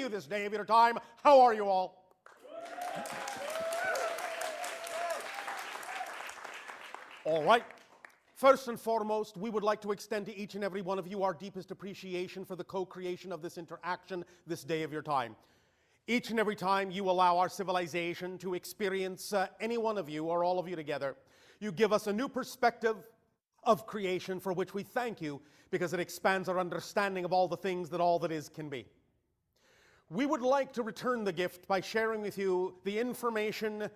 you this day of your time. How are you all? All right. First and foremost, we would like to extend to each and every one of you our deepest appreciation for the co-creation of this interaction this day of your time. Each and every time you allow our civilization to experience any one of you or all of you together, you give us a new perspective of creation for which we thank you because it expands our understanding of all the things that all that is can be. We would like to return the gift by sharing with you the information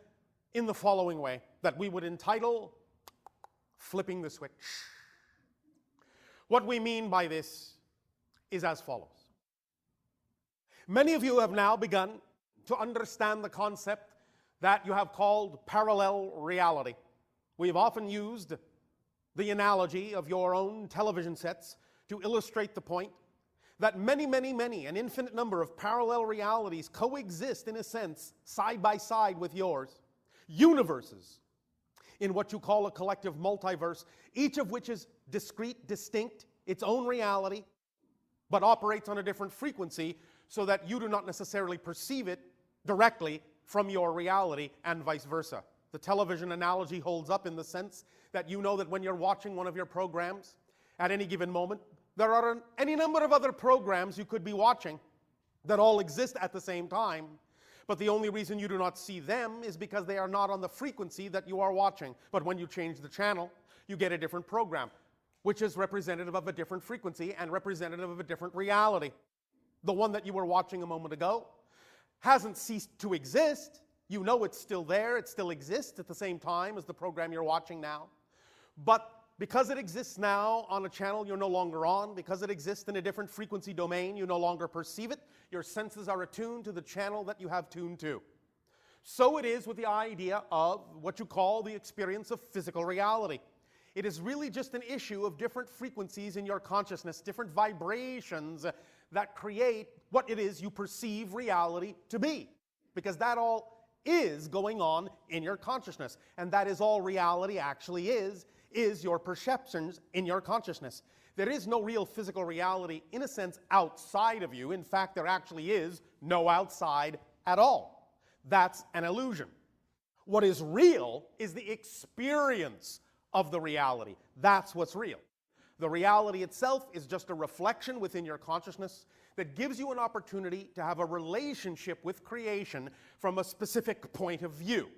in the following way that we would entitle Flipping the Switch. What we mean by this is as follows. Many of you have now begun to understand the concept that you have called parallel reality. We've often used the analogy of your own television sets to illustrate the point that many, an infinite number of parallel realities coexist in a sense side by side with yours. Universes in what you call a collective multiverse, each of which is discrete, distinct, its own reality, but operates on a different frequency so that you do not necessarily perceive it directly from your reality and vice versa. The television analogy holds up in the sense that you know that when you're watching one of your programs, at any given moment, there are any number of other programs you could be watching that all exist at the same time, but the only reason you do not see them is because they are not on the frequency that you are watching. But when you change the channel, you get a different program, which is representative of a different frequency and representative of a different reality. The one that you were watching a moment ago hasn't ceased to exist. You know it's still there, it still exists at the same time as the program you're watching now. But because it exists now on a channel you're no longer on, because it exists in a different frequency domain, you no longer perceive it. Your senses are attuned to the channel that you have tuned to. So it is with the idea of what you call the experience of physical reality. It is really just an issue of different frequencies in your consciousness, different vibrations that create what it is you perceive reality to be. Because that all is going on in your consciousness. And that is all reality actually is your perceptions in your consciousness. There is no real physical reality, in a sense, outside of you. In fact, there actually is no outside at all. That's an illusion. What is real is the experience of the reality. That's what's real. The reality itself is just a reflection within your consciousness that gives you an opportunity to have a relationship with creation from a specific point of view.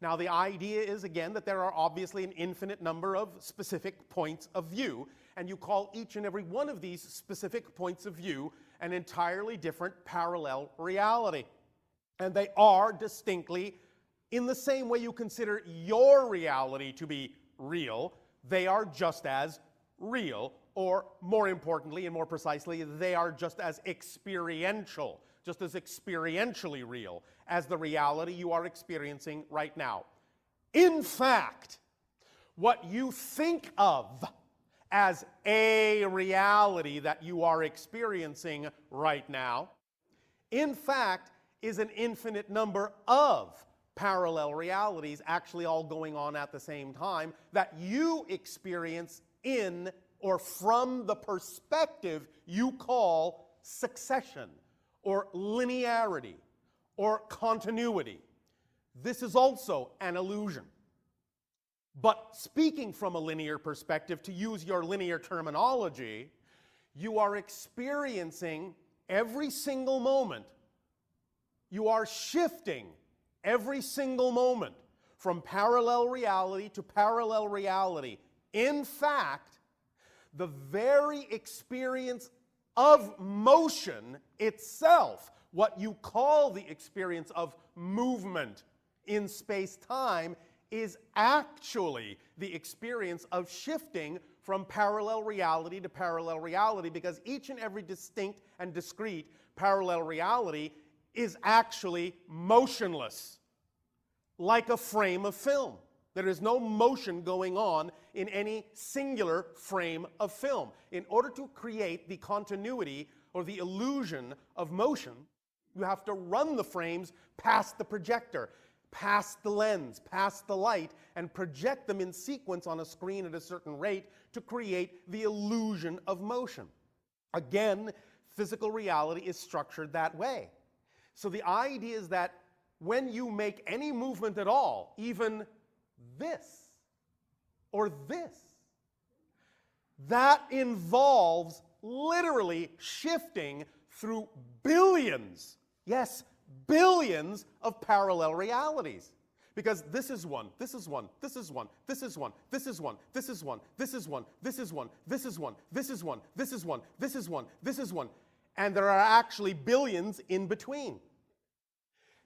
Now, the idea is, again, that there are obviously an infinite number of specific points of view, and you call each and every one of these specific points of view an entirely different parallel reality. And they are distinctly, in the same way you consider your reality to be real, they are just as real, or more importantly and more precisely, they are just as experiential, just as experientially real as the reality you are experiencing right now. In fact, what you think of as a reality that you are experiencing right now, in fact, is an infinite number of parallel realities actually all going on at the same time that you experience in or from the perspective you call succession or linearity or continuity. This is also an illusion. But speaking from a linear perspective, to use your linear terminology, you are experiencing every single moment. You are shifting every single moment from parallel reality to parallel reality. In fact, the very experience of motion itself, what you call the experience of movement in space-time, is actually the experience of shifting from parallel reality to parallel reality, because each and every distinct and discrete parallel reality is actually motionless, like a frame of film. There is no motion going on in any singular frame of film. In order to create the continuity or the illusion of motion, you have to run the frames past the projector, past the lens, past the light, and project them in sequence on a screen at a certain rate to create the illusion of motion. Again, physical reality is structured that way. So the idea is that when you make any movement at all, even this or this, that involves literally shifting through billions, yes, billions of parallel realities. Because this is one, this is one, this is one, this is one, this is one, this is one, this is one, this is one, this is one, this is one, this is one, this is one, this is one. And there are actually billions in between.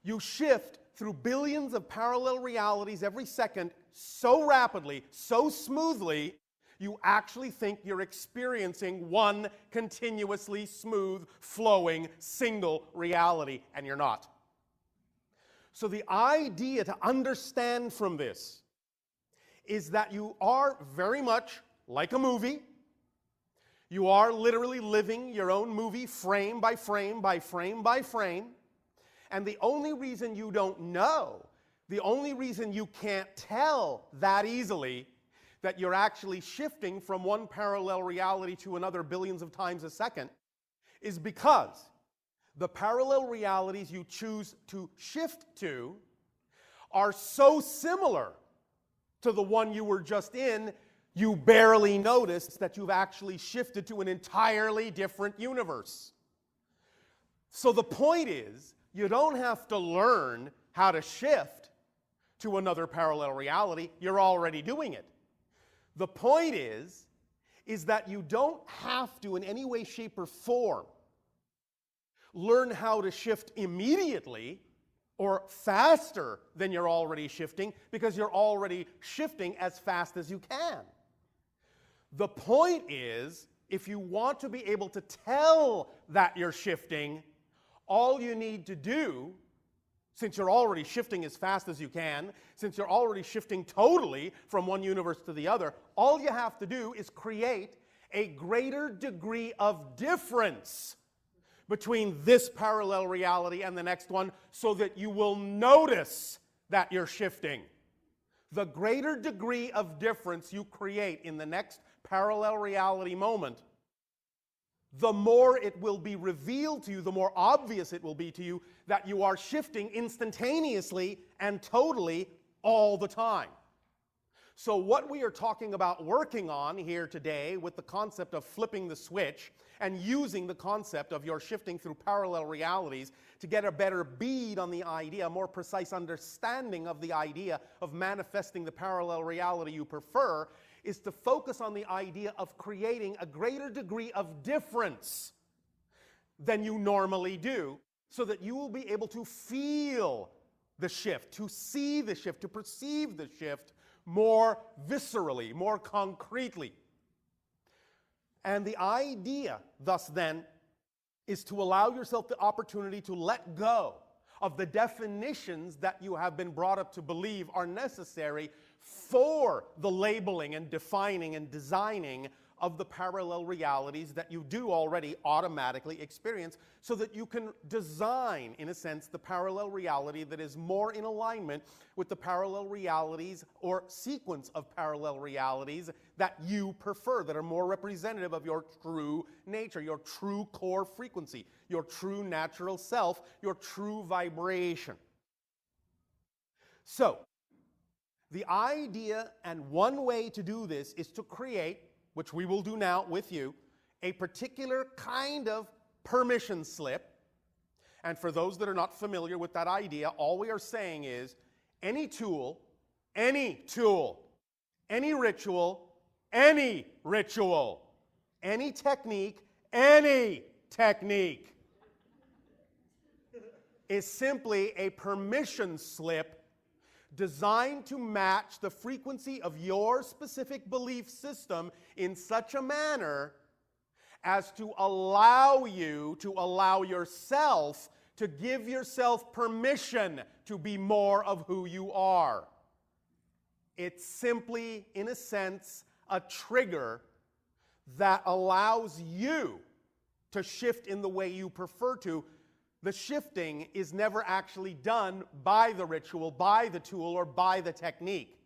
You shift through billions of parallel realities every second so rapidly, so smoothly, you actually think you're experiencing one continuously smooth, flowing, single reality, and you're not. So the idea to understand from this is that you are very much like a movie. You are literally living your own movie frame by frame by frame by frame. And the only reason you don't know, the only reason you can't tell that easily that you're actually shifting from one parallel reality to another billions of times a second is because the parallel realities you choose to shift to are so similar to the one you were just in, you barely noticed that you've actually shifted to an entirely different universe. So the point is, you don't have to learn how to shift to another parallel reality. You're already doing it. The point is that you don't have to, in any way, shape, or form, learn how to shift immediately or faster than you're already shifting, because you're already shifting as fast as you can. The point is, if you want to be able to tell that you're shifting, all you need to do, since you're already shifting as fast as you can, since you're already shifting totally from one universe to the other, all you have to do is create a greater degree of difference between this parallel reality and the next one so that you will notice that you're shifting. The greater degree of difference you create in the next parallel reality moment, the more it will be revealed to you, the more obvious it will be to you that you are shifting instantaneously and totally all the time. So what we are talking about working on here today with the concept of flipping the switch and using the concept of your shifting through parallel realities to get a better bead on the idea, a more precise understanding of the idea of manifesting the parallel reality you prefer, is to focus on the idea of creating a greater degree of difference than you normally do, so that you will be able to feel the shift, to see the shift, to perceive the shift more viscerally, more concretely. And the idea, thus then, is to allow yourself the opportunity to let go of the definitions that you have been brought up to believe are necessary for the labeling and defining and designing of the parallel realities that you do already automatically experience, so that you can design, in a sense, the parallel reality that is more in alignment with the parallel realities or sequence of parallel realities that you prefer, that are more representative of your true nature, your true core frequency, your true natural self, your true vibration. So, the idea, and one way to do this, is to create, which we will do now with you, a particular kind of permission slip. And for those that are not familiar with that idea, all we are saying is any tool, any ritual, any technique is simply a permission slip designed to match the frequency of your specific belief system in such a manner as to allow you to allow yourself to give yourself permission to be more of who you are. It's simply, in a sense, a trigger that allows you to shift in the way you prefer to. The shifting is never actually done by the ritual, by the tool, or by the technique.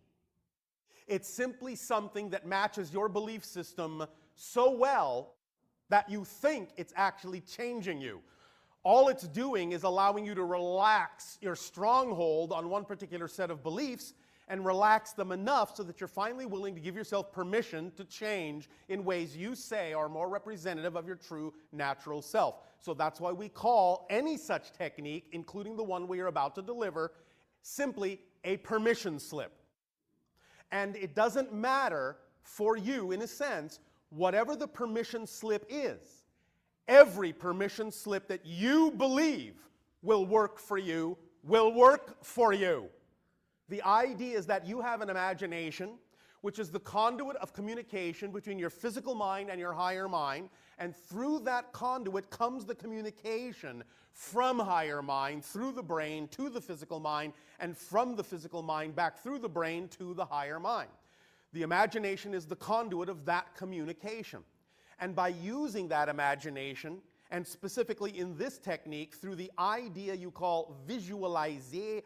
It's simply something that matches your belief system so well that you think it's actually changing you. All it's doing is allowing you to relax your stronghold on one particular set of beliefs and relax them enough so that you're finally willing to give yourself permission to change in ways you say are more representative of your true natural self. So that's why we call any such technique, including the one we are about to deliver, simply a permission slip. And it doesn't matter for you, in a sense, whatever the permission slip is. Every permission slip that you believe will work for you will work for you. The idea is that you have an imagination, which is the conduit of communication between your physical mind and your higher mind, and through that conduit comes the communication from higher mind through the brain to the physical mind, and from the physical mind back through the brain to the higher mind. The imagination is the conduit of that communication. And by using that imagination, and specifically in this technique through the idea you call visualization,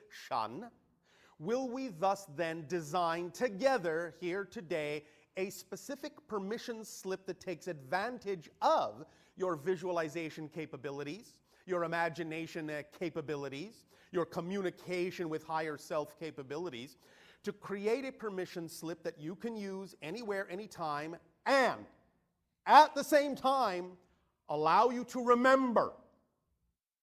will we thus then design together here today a specific permission slip that takes advantage of your visualization capabilities, your imagination capabilities, your communication with higher self capabilities, to create a permission slip that you can use anywhere, anytime, and at the same time allow you to remember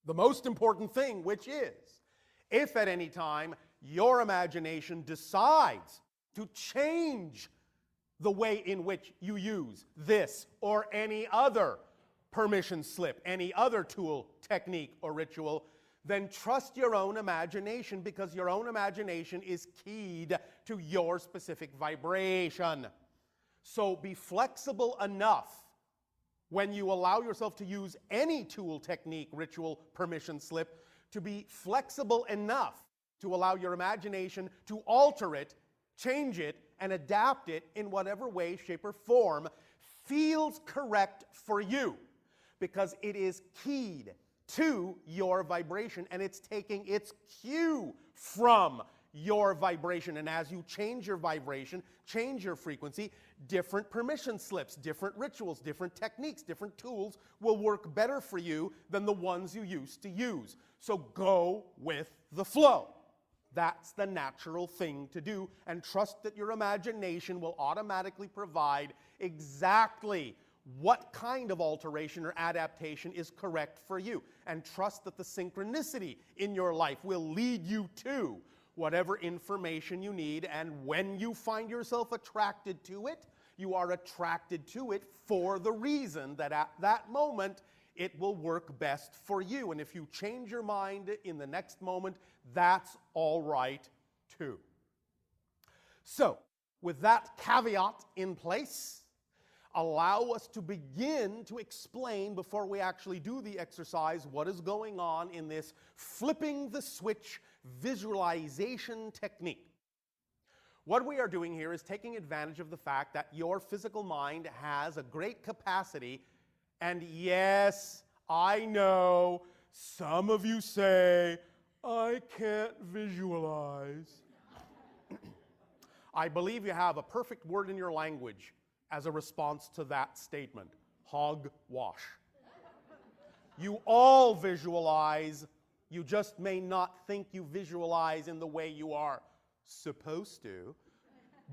the most important thing, which is, if at any time your imagination decides to change the way in which you use this or any other permission slip, any other tool, technique, or ritual, then trust your own imagination, because your own imagination is keyed to your specific vibration. So be flexible enough when you allow yourself to use any tool, technique, ritual, permission slip, to be flexible enough to allow your imagination to alter it, change it, and adapt it in whatever way, shape, or form feels correct for you, because it is keyed to your vibration and it's taking its cue from your vibration. And as you change your vibration, change your frequency, different permission slips, different rituals, different techniques, different tools will work better for you than the ones you used to use. So go with the flow. That's the natural thing to do, and trust that your imagination will automatically provide exactly what kind of alteration or adaptation is correct for you. And trust that the synchronicity in your life will lead you to whatever information you need, and when you find yourself attracted to it, you are attracted to it for the reason that at that moment it will work best for you. And if you change your mind in the next moment, that's all right too. So, with that caveat in place, allow us to begin to explain, before we actually do the exercise, what is going on in this flipping the switch visualization technique. What we are doing here is taking advantage of the fact that your physical mind has a great capacity. And yes, I know some of you say, I can't visualize. I believe you have a perfect word in your language as a response to that statement: hogwash. You all visualize, you just may not think you visualize in the way you are supposed to,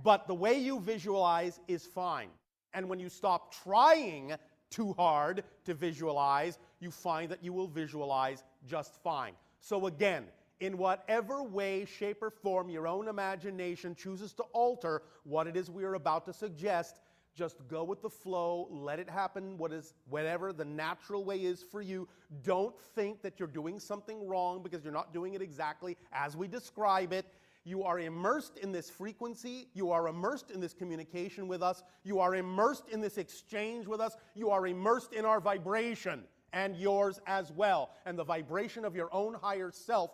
but the way you visualize is fine. And when you stop trying too hard to visualize, you find that you will visualize just fine. So again, in whatever way, shape, or form your own imagination chooses to alter what it is we are about to suggest, just go with the flow, let it happen, whatever the natural way is for you. Don't think that you're doing something wrong because you're not doing it exactly as we describe it. You are immersed in this frequency. You are immersed in this communication with us. You are immersed in this exchange with us. You are immersed in our vibration, and yours as well. And the vibration of your own higher self,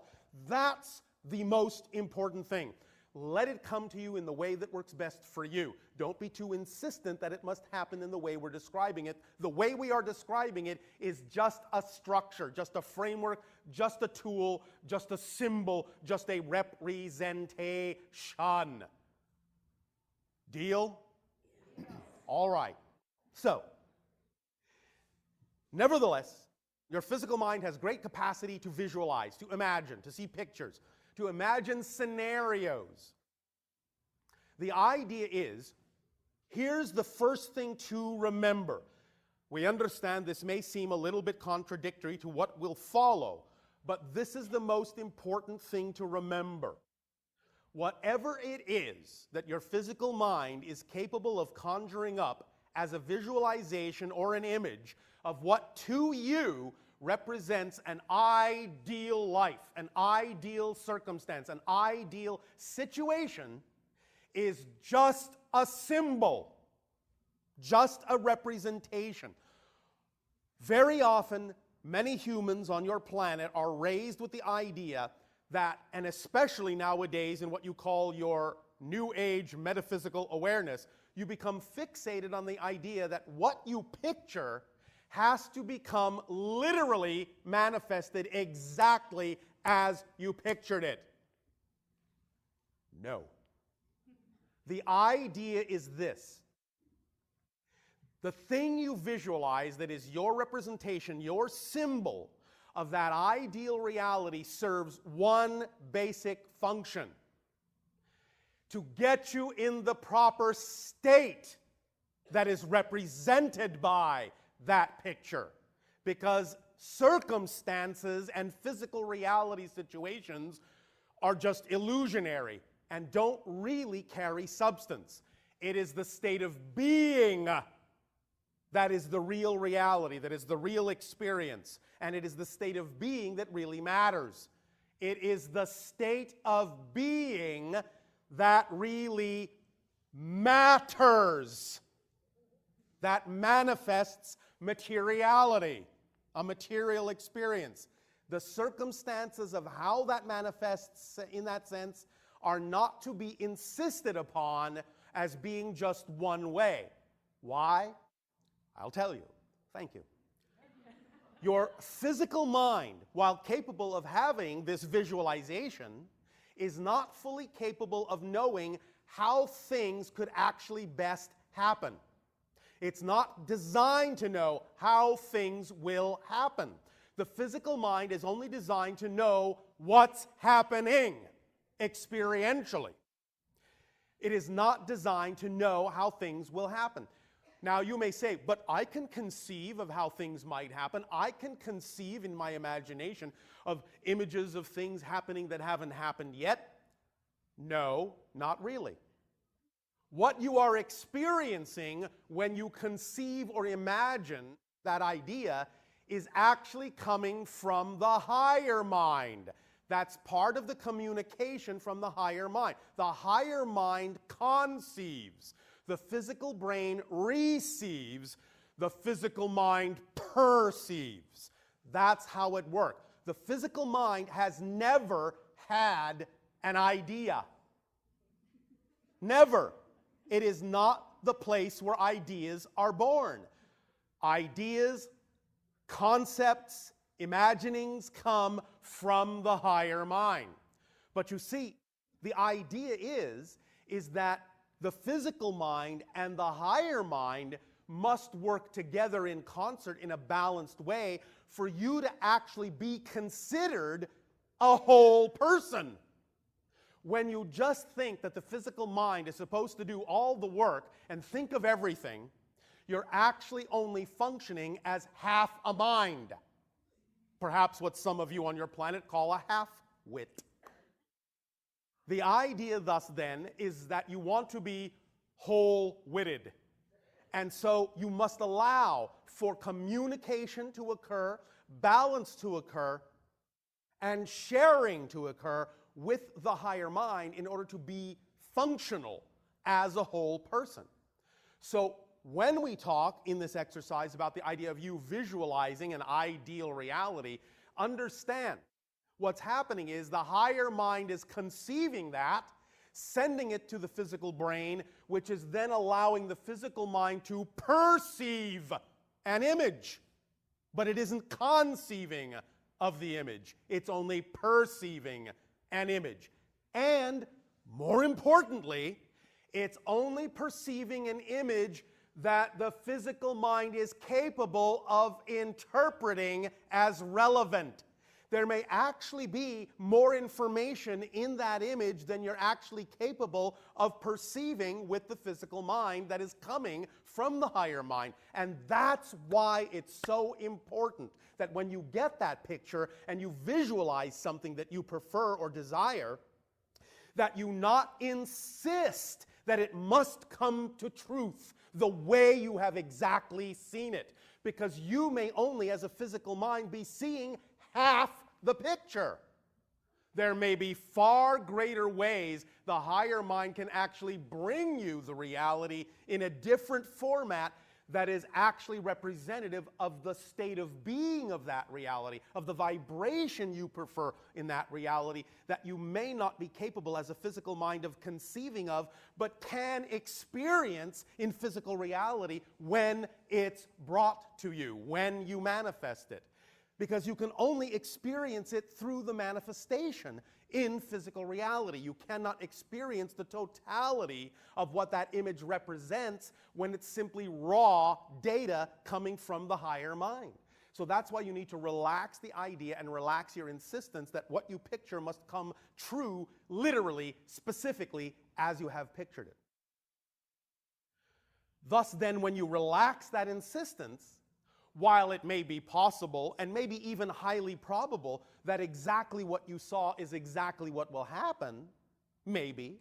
that's the most important thing. Let it come to you in the way that works best for you. Don't be too insistent that it must happen in the way we're describing it. The way we are describing it is just a structure, just a framework, just a tool, just a symbol, just a representation. Deal? All right. So, Nevertheless, your physical mind has great capacity to visualize, to imagine, to see pictures, to imagine scenarios. The idea is, here's the first thing to remember. We understand this may seem a little bit contradictory to what will follow, but this is the most important thing to remember. Whatever it is that your physical mind is capable of conjuring up as a visualization or an image of what to you represents an ideal life, an ideal circumstance, an ideal situation, is just a symbol, just a representation. Very often, many humans on your planet are raised with the idea that, and especially nowadays in what you call your New Age metaphysical awareness, you become fixated on the idea that what you picture has to become literally manifested exactly as you pictured it. No. The idea is this. The thing you visualize that is your representation, your symbol of that ideal reality serves one basic function: to get you in the proper state that is represented by that picture. Because circumstances and physical reality situations are just illusionary and don't really carry substance. It is the state of being that is the real reality, that is the real experience. And it is the state of being that really matters. It is the state of being that really matters, that manifests materiality, a material experience. The circumstances of how that manifests in that sense are not to be insisted upon as being just one way. Why? I'll tell you. Thank you. Your physical mind, while capable of having this visualization, is not fully capable of knowing how things could actually best happen. It's not designed to know how things will happen. The physical mind is only designed to know what's happening experientially. It is not designed to know how things will happen. Now you may say, but I can conceive of how things might happen. I can conceive in my imagination of images of things happening that haven't happened yet. No, not really. What you are experiencing when you conceive or imagine that idea is actually coming from the higher mind. That's part of the communication from the higher mind. The higher mind conceives. The physical brain receives. The physical mind perceives. That's how it works. The physical mind has never had an idea. Never. It is not the place where ideas are born. Ideas, concepts, imaginings come from the higher mind. But you see, the idea is that the physical mind and the higher mind must work together in concert in a balanced way for you to actually be considered a whole person. When you just think that the physical mind is supposed to do all the work and think of everything, you're actually only functioning as half a mind. Perhaps what some of you on your planet call a half-wit. The idea thus then is that you want to be whole-witted. And so you must allow for communication to occur, balance to occur, and sharing to occur with the higher mind in order to be functional as a whole person. So when we talk in this exercise about the idea of you visualizing an ideal reality, understand what's happening is the higher mind is conceiving that, sending it to the physical brain, which is then allowing the physical mind to perceive an image. But it isn't conceiving of the image. It's only perceiving an image. And more importantly, it's only perceiving an image that the physical mind is capable of interpreting as relevant. There may actually be more information in that image than you're actually capable of perceiving with the physical mind that is coming from the higher mind. And that's why it's so important that when you get that picture and you visualize something that you prefer or desire, that you not insist that it must come to truth the way you have exactly seen it. Because you may only, as a physical mind, be seeing half the picture. There may be far greater ways the higher mind can actually bring you the reality in a different format that is actually representative of the state of being of that reality, of the vibration you prefer in that reality, that you may not be capable as a physical mind of conceiving of, but can experience in physical reality when it's brought to you, when you manifest it. Because you can only experience it through the manifestation in physical reality. You cannot experience the totality of what that image represents when it's simply raw data coming from the higher mind. So that's why you need to relax the idea and relax your insistence that what you picture must come true, literally, specifically, as you have pictured it. Thus, then, when you relax that insistence, while it may be possible and maybe even highly probable that exactly what you saw is exactly what will happen, maybe,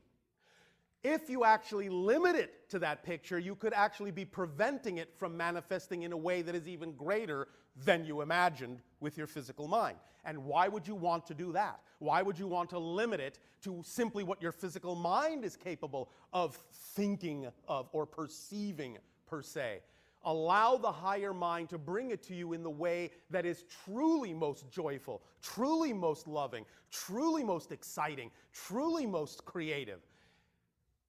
if you actually limit it to that picture, you could actually be preventing it from manifesting in a way that is even greater than you imagined with your physical mind. And why would you want to do that? Why would you want to limit it to simply what your physical mind is capable of thinking of or perceiving per se? Allow the higher mind to bring it to you in the way that is truly most joyful, truly most loving, truly most exciting, truly most creative,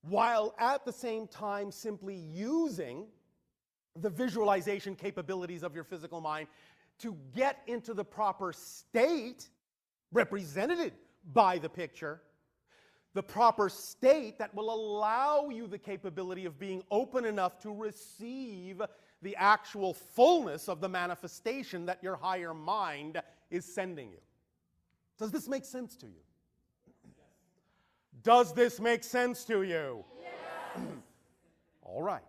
while at the same time simply using the visualization capabilities of your physical mind to get into the proper state represented by the picture, the proper state that will allow you the capability of being open enough to receive the actual fullness of the manifestation that your higher mind is sending you. Does this make sense to you? Yes. Does this make sense to you? Yes. All right.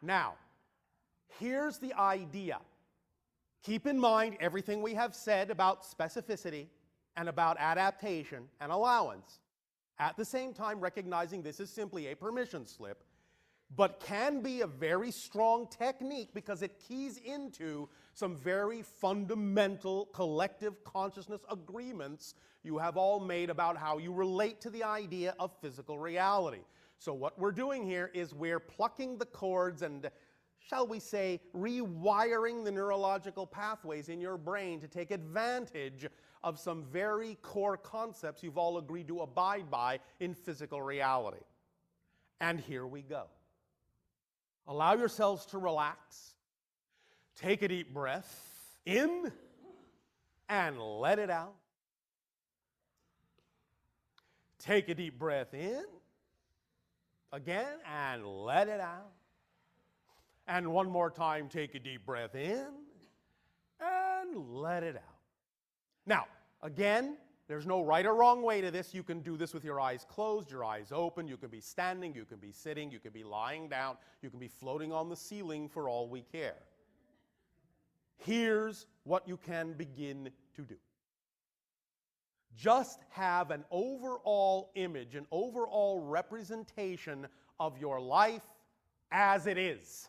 Now, here's the idea. Keep in mind everything we have said about specificity and about adaptation and allowance. At the same time, recognizing this is simply a permission slip, but can be a very strong technique because it keys into some very fundamental collective consciousness agreements you have all made about how you relate to the idea of physical reality. So what we're doing here is we're plucking the cords and, shall we say, rewiring the neurological pathways in your brain to take advantage of some very core concepts you've all agreed to abide by in physical reality. And here we go. Allow yourselves to relax. Take a deep breath in and let it out. Take a deep breath in again and let it out. And one more time, take a deep breath in and let it out. Now, again, there's no right or wrong way to this. You can do this with your eyes closed, your eyes open. You can be standing, you can be sitting, you can be lying down, you can be floating on the ceiling for all we care. Here's what you can begin to do. Just have an overall image, an overall representation of your life as it is.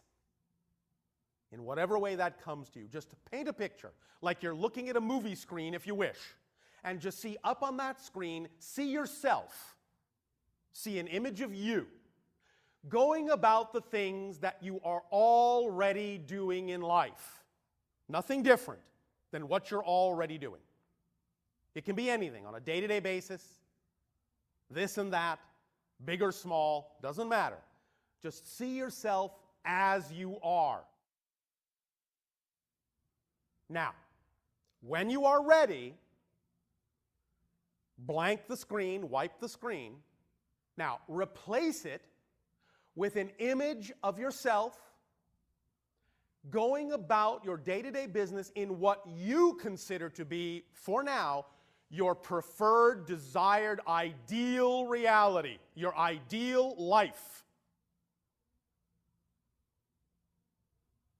In whatever way that comes to you. Just paint a picture, like you're looking at a movie screen if you wish. And just see up on that screen, see yourself. See an image of you going about the things that you are already doing in life. Nothing different than what you're already doing. It can be anything on a day-to-day basis, this and that, big or small, doesn't matter. Just see yourself as you are. Now, when you are ready, blank the screen, wipe the screen. Now, replace it with an image of yourself going about your day-to-day business in what you consider to be, for now, your preferred, desired, ideal reality, your ideal life.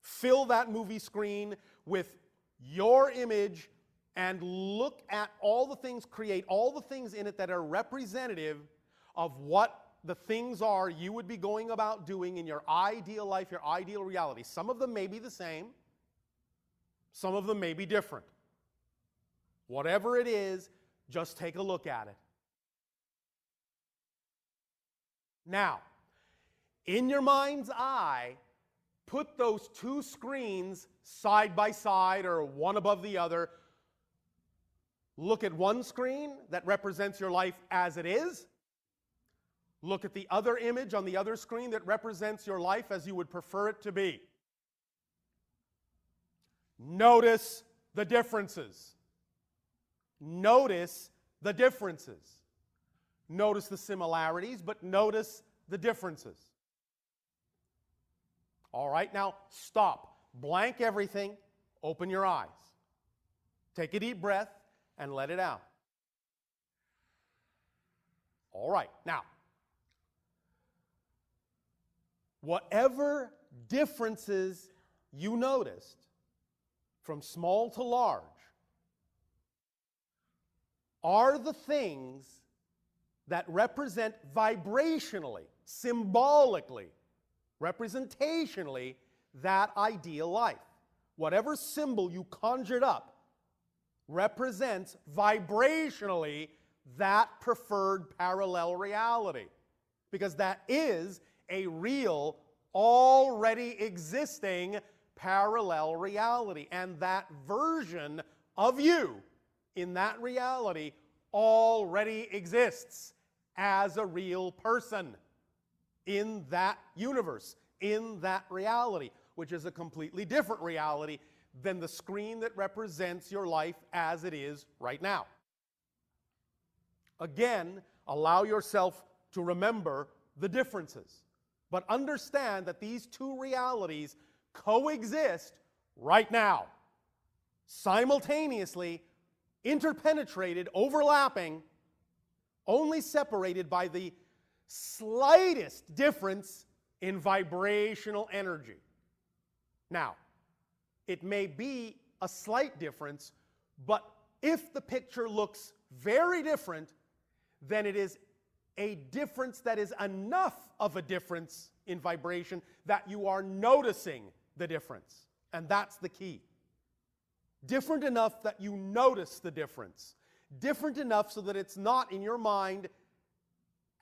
Fill that movie screen with your image and look at all the things, create all the things in it that are representative of what the things are you would be going about doing in your ideal life, your ideal reality. Some of them may be the same. Some of them may be different. Whatever it is, just take a look at it. Now, in your mind's eye, put those two screens side by side or one above the other. Look at one screen that represents your life as it is. Look at the other image on the other screen that represents your life as you would prefer it to be. Notice the differences. Notice the differences. Notice the similarities, but notice the differences. All right, now stop. Blank everything. Open your eyes. Take a deep breath and let it out. All right, now, whatever differences you noticed, from small to large, are the things that represent vibrationally, symbolically, representationally, that ideal life. Whatever symbol you conjured up represents vibrationally that preferred parallel reality. Because that is a real, already existing parallel reality. And that version of you in that reality already exists as a real person in that universe, in that reality, which is a completely different reality than the screen that represents your life as it is right now. Again, allow yourself to remember the differences, but understand that these two realities coexist right now, simultaneously, interpenetrated, overlapping, only separated by the slightest difference in vibrational energy. Now, it may be a slight difference, but if the picture looks very different, then it is a difference that is enough of a difference in vibration that you are noticing the difference. And that's the key. Different enough that you notice the difference. Different enough so that it's not in your mind,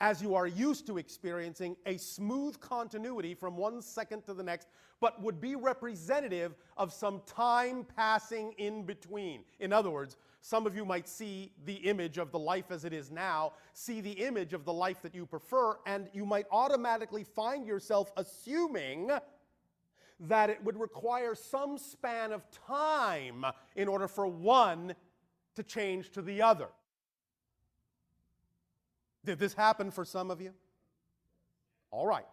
as you are used to experiencing, a smooth continuity from one second to the next, but would be representative of some time passing in between. In other words, some of you might see the image of the life as it is now, see the image of the life that you prefer, and you might automatically find yourself assuming that it would require some span of time in order for one to change to the other. Did this happen for some of you? All right.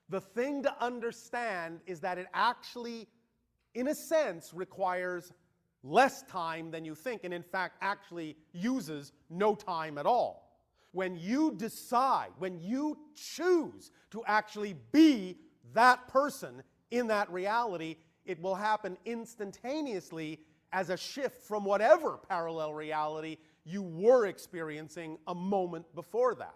The thing to understand is that it actually, in a sense, requires less time than you think, and in fact actually uses no time at all. When you decide, when you choose to actually be that person in that reality, it will happen instantaneously as a shift from whatever parallel reality you were experiencing a moment before that.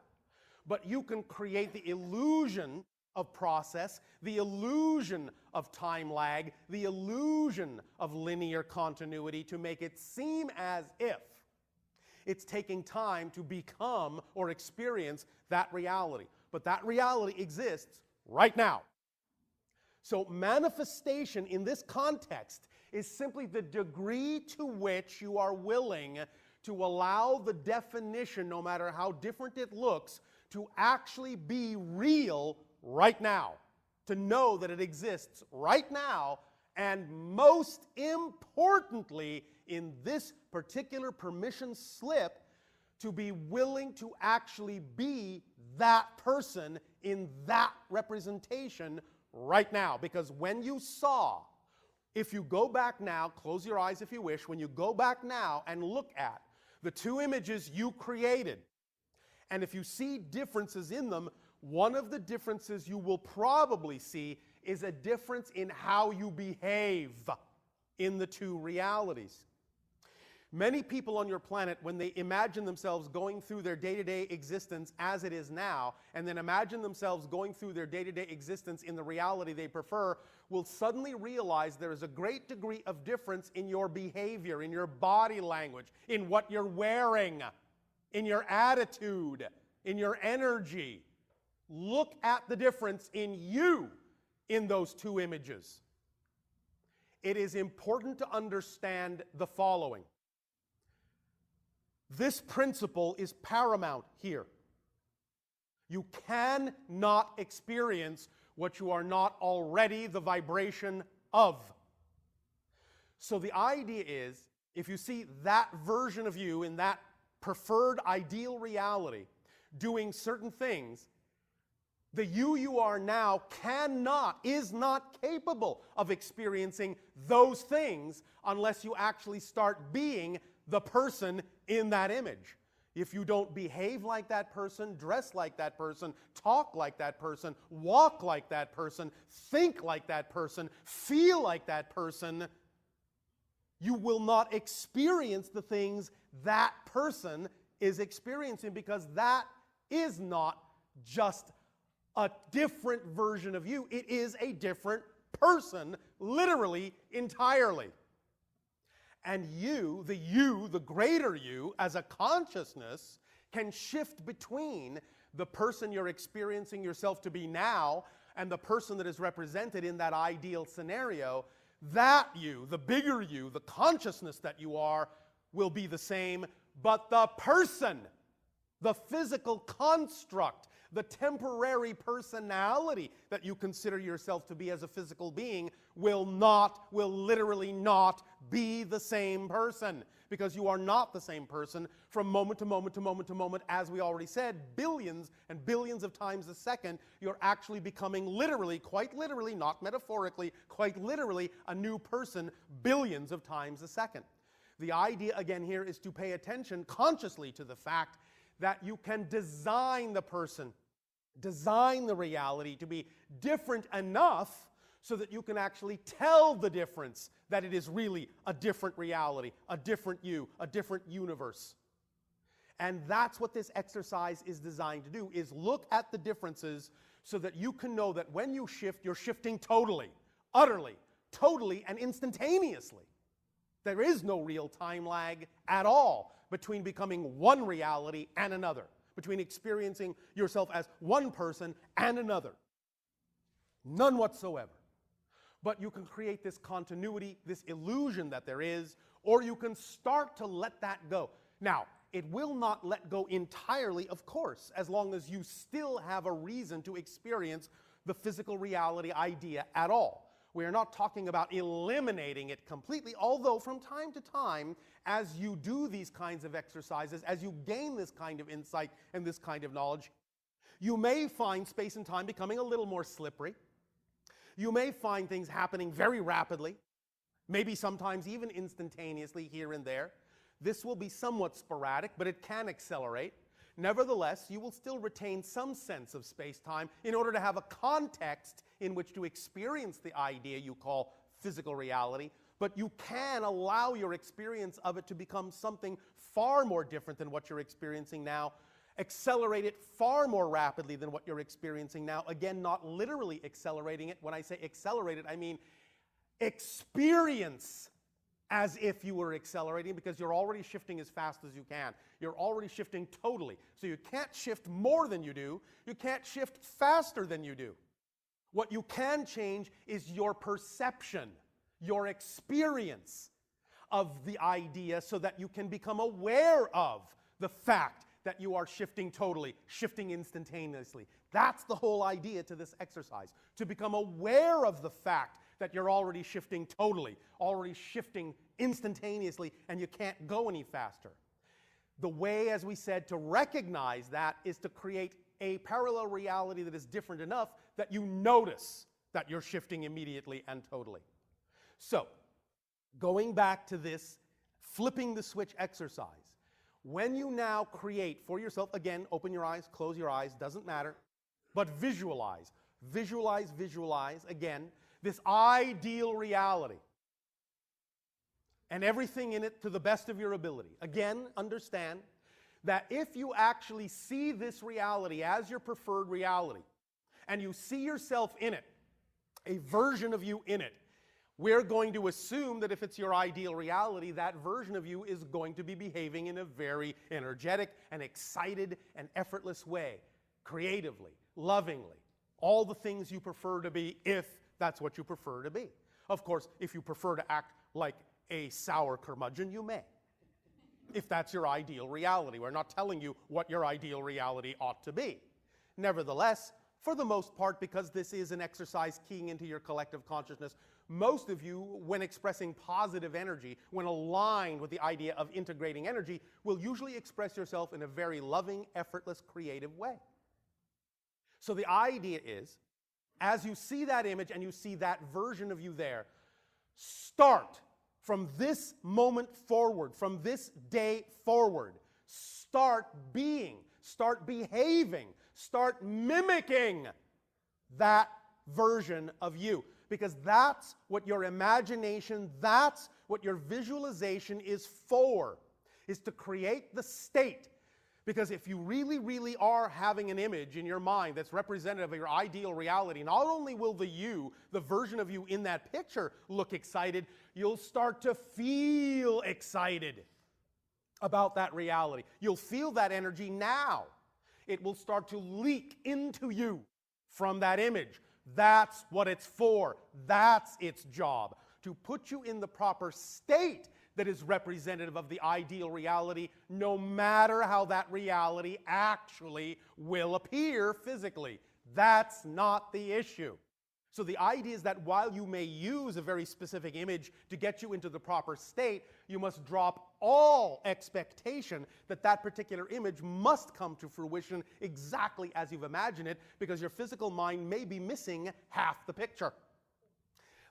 But you can create the illusion of process, the illusion of time lag, the illusion of linear continuity to make it seem as if it's taking time to become or experience that reality. But that reality exists right now. So manifestation in this context is simply the degree to which you are willing to allow the definition, no matter how different it looks, to actually be real right now. To know that it exists right now, and most importantly, in this particular permission slip, to be willing to actually be that person in that representation right now. Because when you saw, if you go back now, close your eyes if you wish, when you go back now and look at the two images you created, and if you see differences in them, one of the differences you will probably see is a difference in how you behave in the two realities. Many people on your planet, when they imagine themselves going through their day-to-day existence as it is now, and then imagine themselves going through their day-to-day existence in the reality they prefer, will suddenly realize there is a great degree of difference in your behavior, in your body language, in what you're wearing, in your attitude, in your energy. Look at the difference in you in those two images. It is important to understand the following. This principle is paramount here. You cannot experience what you are not already the vibration of. So the idea is, if you see that version of you in that preferred ideal reality doing certain things, the you are now is not capable of experiencing those things unless you actually start being the person in that image. If you don't behave like that person, dress like that person, talk like that person, walk like that person, think like that person, feel like that person, you will not experience the things that person is experiencing, because that is not just a different version of you. It is a different person, literally, entirely. And you, the greater you, as a consciousness, can shift between the person you're experiencing yourself to be now and the person that is represented in that ideal scenario. That you, the bigger you, the consciousness that you are, will be the same, but the person, the physical construct, the temporary personality that you consider yourself to be as a physical being will literally not be the same person, because you are not the same person from moment to moment to moment to moment. As we already said, billions and billions of times a second, you're actually becoming literally, quite literally, not metaphorically, quite literally, a new person billions of times a second. The idea again here is to pay attention consciously to the fact that you can design the person, design the reality to be different enough so that you can actually tell the difference, that it is really a different reality, a different you, a different universe. And that's what this exercise is designed to do, is look at the differences so that you can know that when you shift, you're shifting totally, utterly, totally, and instantaneously. There is no real time lag at all between becoming one reality and another, between experiencing yourself as one person and another. None whatsoever. But you can create this continuity, this illusion that there is, or you can start to let that go. Now, it will not let go entirely, of course, as long as you still have a reason to experience the physical reality idea at all. We are not talking about eliminating it completely, although from time to time, as you do these kinds of exercises, as you gain this kind of insight and this kind of knowledge, you may find space and time becoming a little more slippery. You may find things happening very rapidly, maybe sometimes even instantaneously here and there. This will be somewhat sporadic, but it can accelerate. Nevertheless, you will still retain some sense of space-time in order to have a context in which to experience the idea you call physical reality, but you can allow your experience of it to become something far more different than what you're experiencing now, accelerate it far more rapidly than what you're experiencing now. Again, not literally accelerating it. When I say accelerate it, I mean experience as if you were accelerating, because you're already shifting as fast as you can. You're already shifting totally. So you can't shift more than you do. You can't shift faster than you do. What you can change is your perception, your experience of the idea, so that you can become aware of the fact that you are shifting totally, shifting instantaneously. That's the whole idea to this exercise, to become aware of the fact that you're already shifting totally, already shifting instantaneously, and you can't go any faster. The way, as we said, to recognize that is to create a parallel reality that is different enough that you notice that you're shifting immediately and totally. So, going back to this flipping the switch exercise, when you now create for yourself, again, open your eyes, close your eyes, doesn't matter, but visualize, visualize, visualize, again, this ideal reality and everything in it to the best of your ability. Again, understand that if you actually see this reality as your preferred reality, and you see yourself in it, a version of you in it, we're going to assume that if it's your ideal reality, that version of you is going to be behaving in a very energetic and excited and effortless way, creatively, lovingly, all the things you prefer to be if that's what you prefer to be. Of course, if you prefer to act like a sour curmudgeon, you may, if that's your ideal reality. We're not telling you what your ideal reality ought to be. Nevertheless, for the most part, because this is an exercise keying into your collective consciousness, most of you, when expressing positive energy, when aligned with the idea of integrating energy, will usually express yourself in a very loving, effortless, creative way. So the idea is, as you see that image and you see that version of you there, start from this moment forward, from this day forward, start being, start behaving, start mimicking that version of you. Because that's what your imagination, that's what your visualization is for, is to create the state. Because if you really, really are having an image in your mind that's representative of your ideal reality, not only will the you, the version of you in that picture, look excited, you'll start to feel excited about that reality. You'll feel that energy now. It will start to leak into you from that image. That's what it's for. That's its job, to put you in the proper state that is representative of the ideal reality, no matter how that reality actually will appear physically. That's not the issue. So the idea is that while you may use a very specific image to get you into the proper state, you must drop all expectation that that particular image must come to fruition exactly as you've imagined it, because your physical mind may be missing half the picture.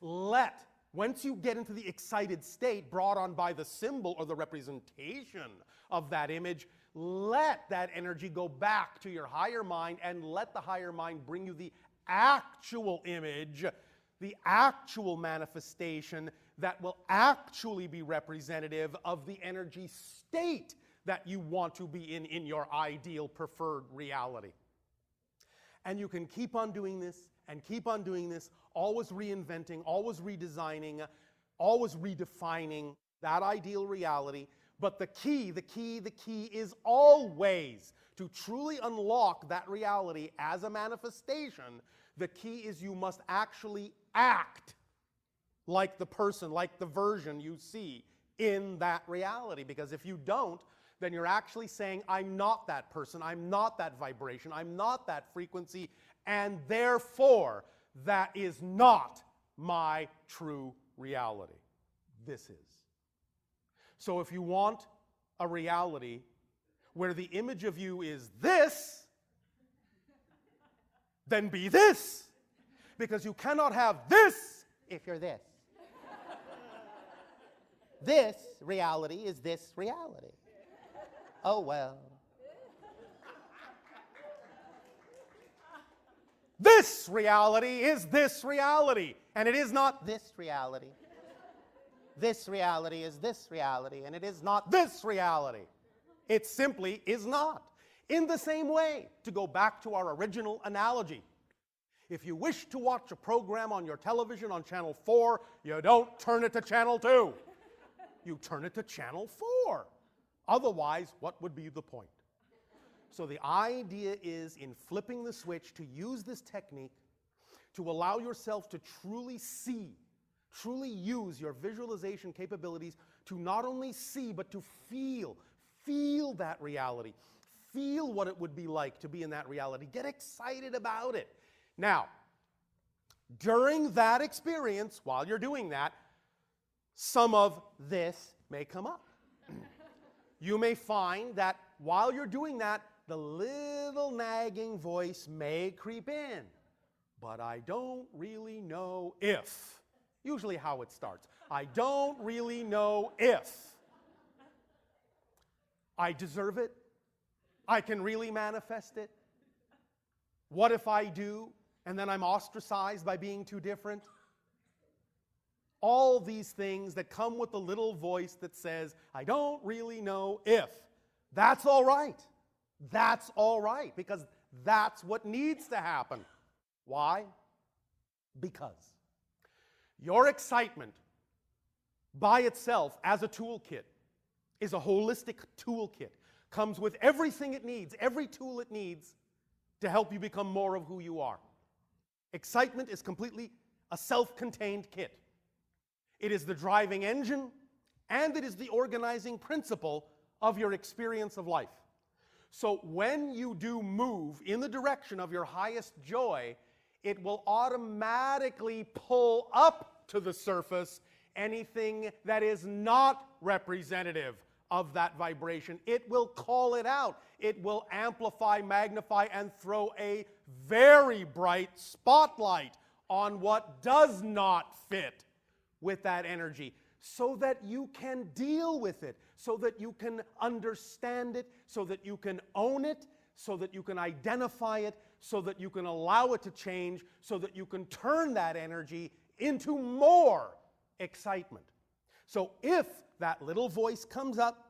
Once you get into the excited state brought on by the symbol or the representation of that image, let that energy go back to your higher mind and let the higher mind bring you the actual image, the actual manifestation that will actually be representative of the energy state that you want to be in your ideal preferred reality. And you can keep on doing this and keep on doing this, always reinventing, always redesigning, always redefining that ideal reality. But the key is always to truly unlock that reality as a manifestation. The key is you must actually act like the person, like the version you see in that reality. Because if you don't, then you're actually saying, I'm not that person, I'm not that vibration, I'm not that frequency, and therefore, that is not my true reality. This is. So if you want a reality where the image of you is this, then be this. Because you cannot have this if you're this. This reality is this reality. Oh well. This reality is this reality, and it is not this reality. This reality is this reality, and it is not this reality. It simply is not. In the same way, to go back to our original analogy, if you wish to watch a program on your television on channel 4, you don't turn it to channel 2. You turn it to channel 4. Otherwise, what would be the point? So the idea is, in flipping the switch, to use this technique to allow yourself to truly see, truly use your visualization capabilities to not only see, but to feel that reality. Feel what it would be like to be in that reality. Get excited about it. Now, during that experience, while you're doing that, some of this may come up. you may find that while you're doing that, the little nagging voice may creep in. But I don't really know if. Usually how it starts. I don't really know if I deserve it. I can really manifest it. What if I do, and then I'm ostracized by being too different? All these things that come with the little voice that says, I don't really know if. That's all right. That's all right, because that's what needs to happen. Why? Because your excitement by itself as a toolkit is a holistic toolkit. Comes with everything it needs, every tool it needs to help you become more of who you are. Excitement is completely a self-contained kit. It is the driving engine, and it is the organizing principle of your experience of life. So when you do move in the direction of your highest joy, it will automatically pull up to the surface anything that is not representative of that vibration. It will call it out. It will amplify, magnify, and throw a very bright spotlight on what does not fit with that energy, so that you can deal with it, so that you can understand it, so that you can own it, so that you can identify it, so that you can allow it to change, so that you can turn that energy into more excitement. So if that little voice comes up,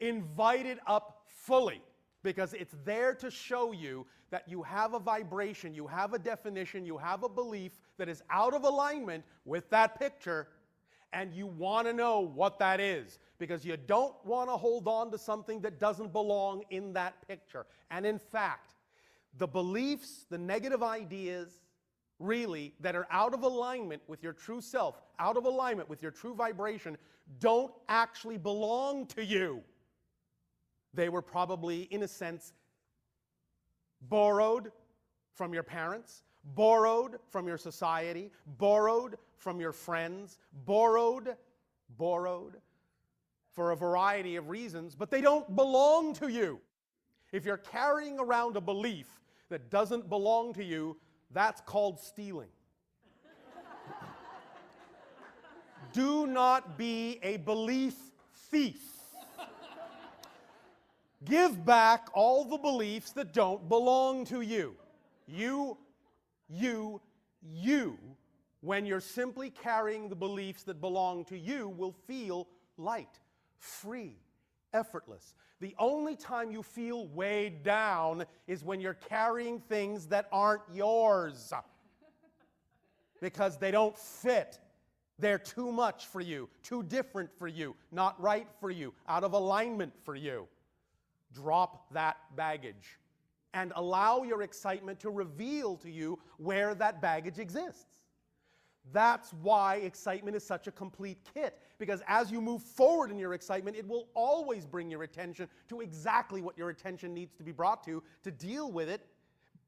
invite it up fully, because it's there to show you that you have a vibration, you have a definition, you have a belief that is out of alignment with that picture, and you want to know what that is, because you don't want to hold on to something that doesn't belong in that picture. And in fact, the beliefs, the negative ideas, really, that are out of alignment with your true self, out of alignment with your true vibration, don't actually belong to you. They were probably, in a sense, borrowed from your parents, borrowed from your society, borrowed from your friends, borrowed for a variety of reasons, but they don't belong to you. If you're carrying around a belief that doesn't belong to you, that's called stealing. Do not be a belief thief. Give back all the beliefs that don't belong to you. You, when you're simply carrying the beliefs that belong to you, will feel light, free, effortless. The only time you feel weighed down is when you're carrying things that aren't yours, because they don't fit. They're too much for you, too different for you, not right for you, out of alignment for you. Drop that baggage and allow your excitement to reveal to you where that baggage exists. That's why excitement is such a complete kit, because as you move forward in your excitement, it will always bring your attention to exactly what your attention needs to be brought to deal with it,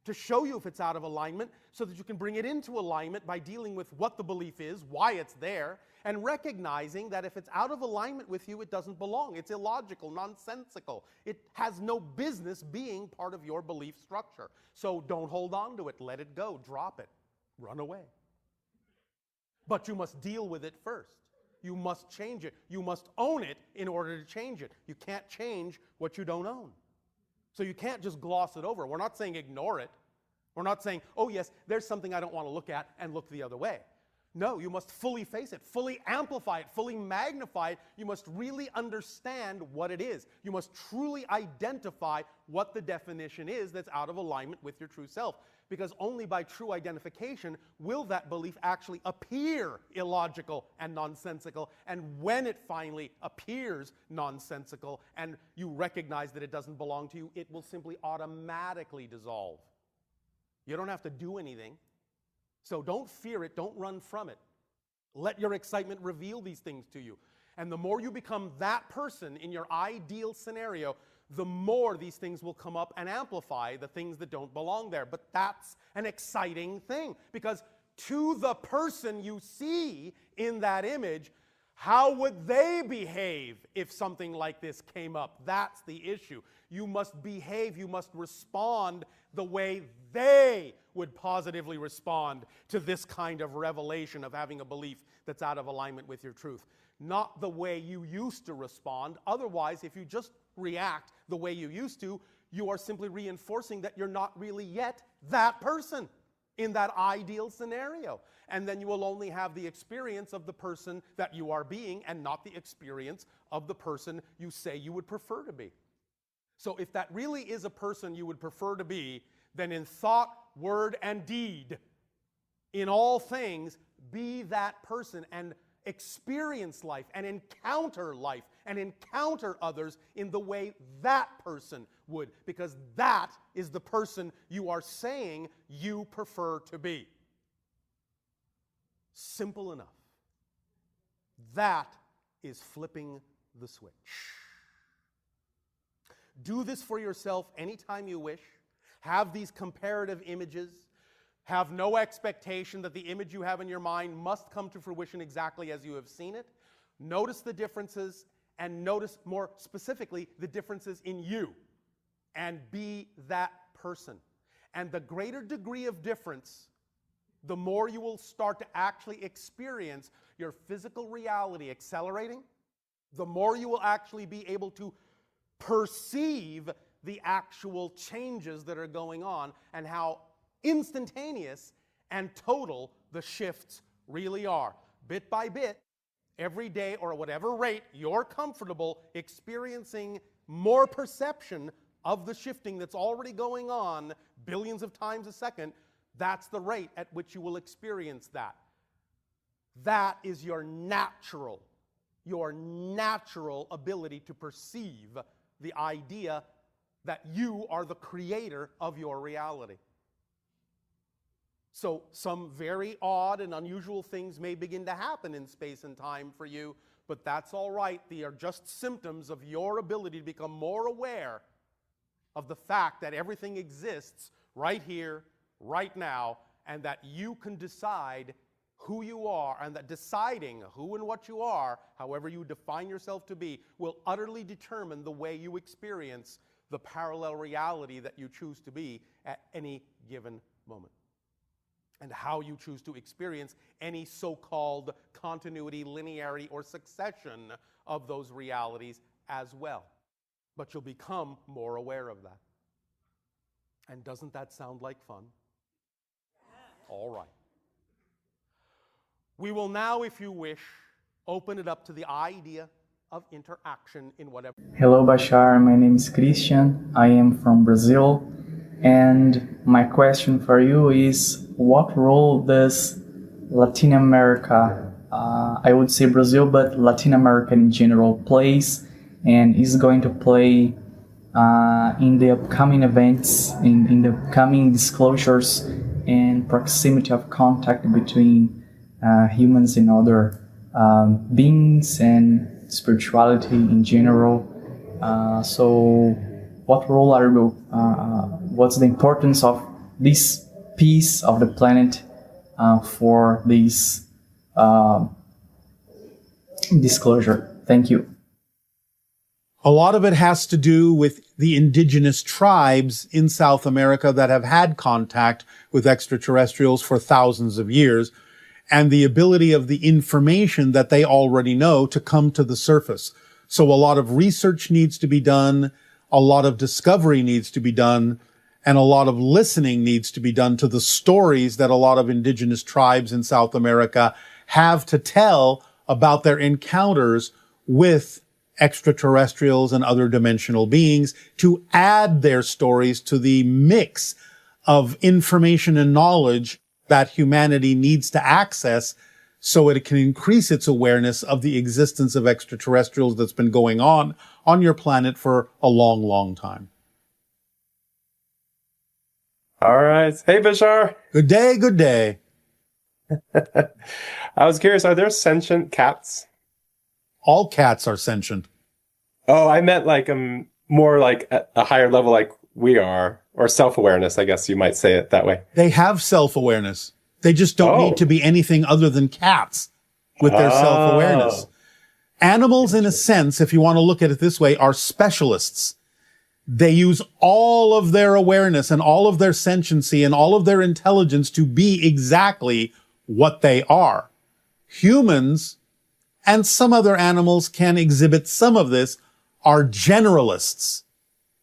to show you if it's out of alignment, so that you can bring it into alignment by dealing with what the belief is, why it's there, and recognizing that if it's out of alignment with you, it doesn't belong. It's illogical, nonsensical. It has no business being part of your belief structure. So don't hold on to it. Let it go. Drop it. Run away. But you must deal with it first. You must change it. You must own it in order to change it. You can't change what you don't own. So you can't just gloss it over. We're not saying ignore it. We're not saying, oh yes, there's something I don't want to look at, and look the other way. No, you must fully face it, fully amplify it, fully magnify it. You must really understand what it is. You must truly identify what the definition is that's out of alignment with your true self. Because only by true identification will that belief actually appear illogical and nonsensical. And when it finally appears nonsensical and you recognize that it doesn't belong to you, it will simply automatically dissolve. You don't have to do anything. So don't fear it, don't run from it. Let your excitement reveal these things to you. And the more you become that person in your ideal scenario, the more these things will come up and amplify the things that don't belong there. But that's an exciting thing, because to the person you see in that image, How would they behave if something like this came up? That's the issue. You must behave, you must respond the way they would positively respond to this kind of revelation of having a belief that's out of alignment with your truth. Not the way you used to respond. Otherwise, if you just react the way you used to, you are simply reinforcing that you're not really yet that person in that ideal scenario. And then you will only have the experience of the person that you are being and not the experience of the person you say you would prefer to be. So if that really is a person you would prefer to be, then in thought, word, and deed, in all things, be that person and experience life and encounter others in the way that person would, because that is the person you are saying you prefer to be. Simple enough. That is flipping the switch. Do this for yourself anytime you wish. Have these comparative images. Have no expectation that the image you have in your mind must come to fruition exactly as you have seen it. Notice the differences, and notice more specifically the differences in you, and be that person. And the greater degree of difference, the more you will start to actually experience your physical reality accelerating, the more you will actually be able to perceive the actual changes that are going on and how instantaneous and total the shifts really are. Bit by bit, every day or at whatever rate you're comfortable experiencing more perception of the shifting that's already going on billions of times a second, that's the rate at which you will experience that. That is your natural ability to perceive the idea that you are the creator of your reality. So some very odd and unusual things may begin to happen in space and time for you, but that's all right. They are just symptoms of your ability to become more aware of the fact that everything exists right here, right now, and that you can decide who you are, and that deciding who and what you are, however you define yourself to be, will utterly determine the way you experience the parallel reality that you choose to be at any given moment, and how you choose to experience any so-called continuity, linearity, or succession of those realities as well. But you'll become more aware of that. And doesn't that sound like fun? All right. We will now, if you wish, open it up to the idea of interaction in whatever. Hello, Bashar. My name is Christian. I am from Brazil. And my question for you is, what role does Latin America, I would say Brazil, but Latin America in general, plays and is going to play in the upcoming events, in the coming disclosures and proximity of contact between humans and other beings and spirituality in general. So what role are you, what's the importance of this piece of the planet for this disclosure? Thank you. A lot of it has to do with the indigenous tribes in South America that have had contact with extraterrestrials for thousands of years, and the ability of the information that they already know to come to the surface. So a lot of research needs to be done, a lot of discovery needs to be done, and a lot of listening needs to be done to the stories that a lot of indigenous tribes in South America have to tell about their encounters with extraterrestrials and other dimensional beings, to add their stories to the mix of information and knowledge that humanity needs to access so it can increase its awareness of the existence of extraterrestrials that's been going on your planet for a long, long time. All right. Hey, Bashar. Good day, good day. I was curious, are there sentient cats? All cats are sentient. Oh, I meant like more like at a higher level like we are, or self-awareness, I guess you might say it that way. They have self-awareness. They just don't need to be anything other than cats with their self-awareness. Animals, in a sense, if you want to look at it this way, are specialists. They use all of their awareness and all of their sentiency and all of their intelligence to be exactly what they are. Humans and some other animals can exhibit some of this, are generalists.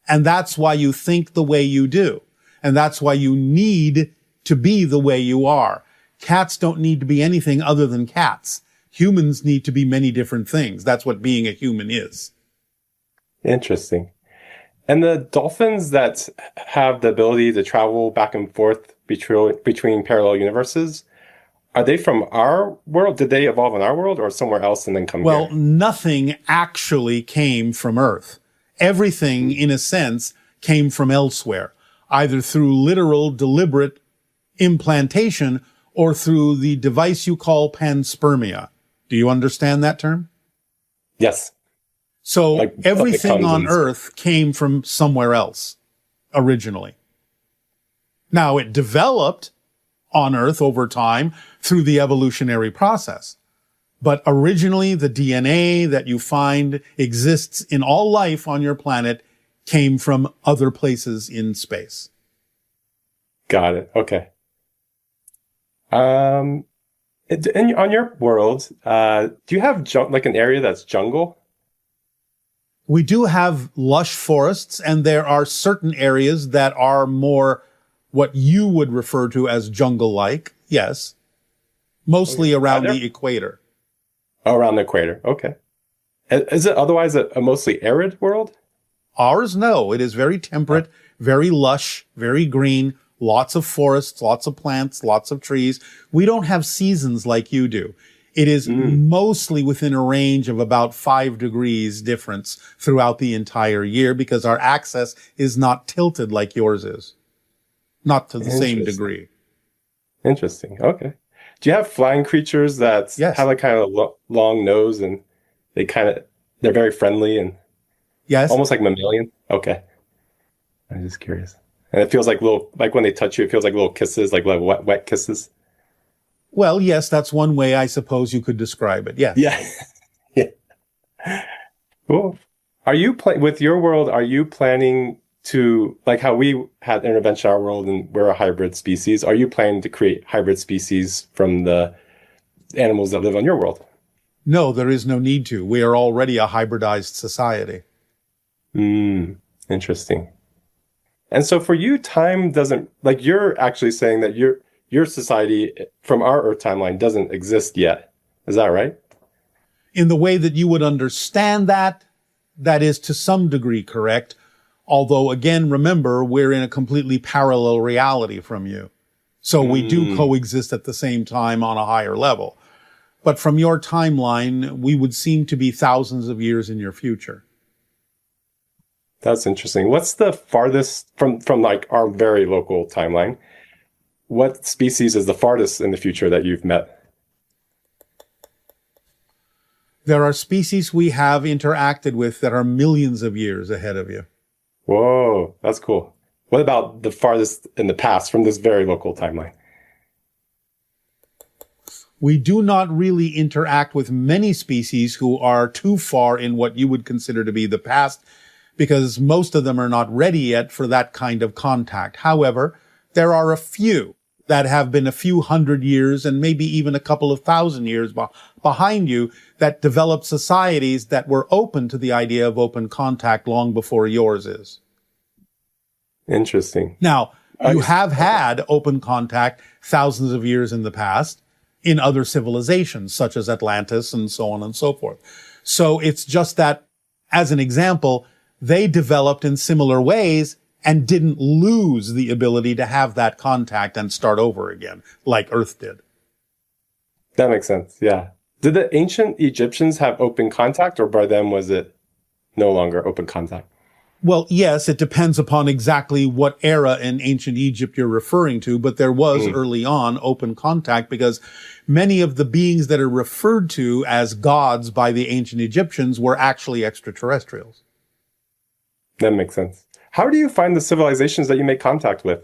And that's why you think the way you do. And that's why you need to be the way you are. Cats don't need to be anything other than cats. Humans need to be many different things. That's what being a human is. Interesting. And the dolphins that have the ability to travel back and forth between parallel universes, are they from our world? Did they evolve in our world or somewhere else and then come Well, here? nothing actually came from Earth. Everything, in a sense, came from elsewhere, either through literal, deliberate implantation or through the device you call panspermia. Do you understand that term? Yes. So Like everything on and- Earth came from somewhere else originally. Now, it developed on Earth over time through the evolutionary process. But originally, the DNA that you find exists in all life on your planet came from other places in space. Got it. Okay. On your world, do you have like an area that's jungle? We do have lush forests, and there are certain areas that are more what you would refer to as jungle-like, yes. Mostly around the equator. Oh, around the equator. Okay. Is it otherwise a mostly arid world? Ours, no. It is very temperate, very lush, very green, lots of forests, lots of plants, lots of trees. We don't have seasons like you do. It is mostly within a range of about 5 degrees difference throughout the entire year because our axis is not tilted like yours is. Not to the same degree. Interesting. Okay. Do you have flying creatures that have a kind of long nose and they're very friendly and almost like mammalian? Okay. I'm just curious. And it feels like like when they touch you, it feels like little kisses, like wet kisses. Well, yes, that's one way I suppose you could describe it. Yes. Yeah. Yeah. Cool. Are you with your world, are you planning to, like how we had intervention in our world and we're a hybrid species, are you planning to create hybrid species from the animals that live on your world? No, there is no need to. We are already a hybridized society. Interesting. And so for you, time doesn't, like you're actually saying that your society from our Earth timeline doesn't exist yet. Is that right? In the way that you would understand that, that is to some degree correct. Although, again, remember, we're in a completely parallel reality from you. So we do coexist at the same time on a higher level. But from your timeline, we would seem to be thousands of years in your future. That's interesting. What's the farthest from like our very local timeline? What species is the farthest in the future that you've met? There are species we have interacted with that are millions of years ahead of you. Whoa, that's cool. What about the farthest in the past from this very local timeline? We do not really interact with many species who are too far in what you would consider to be the past, because most of them are not ready yet for that kind of contact. However, there are a few that have been a few hundred years and maybe even a couple of thousand years behind you that developed societies that were open to the idea of open contact long before yours is. Interesting. Now, you have had open contact thousands of years in the past in other civilizations, such as Atlantis and so on and so forth. So it's just that, as an example, they developed in similar ways and didn't lose the ability to have that contact and start over again, like Earth did. That makes sense, yeah. Did the ancient Egyptians have open contact, or by them was it no longer open contact? Well, yes, it depends upon exactly what era in ancient Egypt you're referring to, but there was early on open contact because many of the beings that are referred to as gods by the ancient Egyptians were actually extraterrestrials. That makes sense. How do you find the civilizations that you make contact with?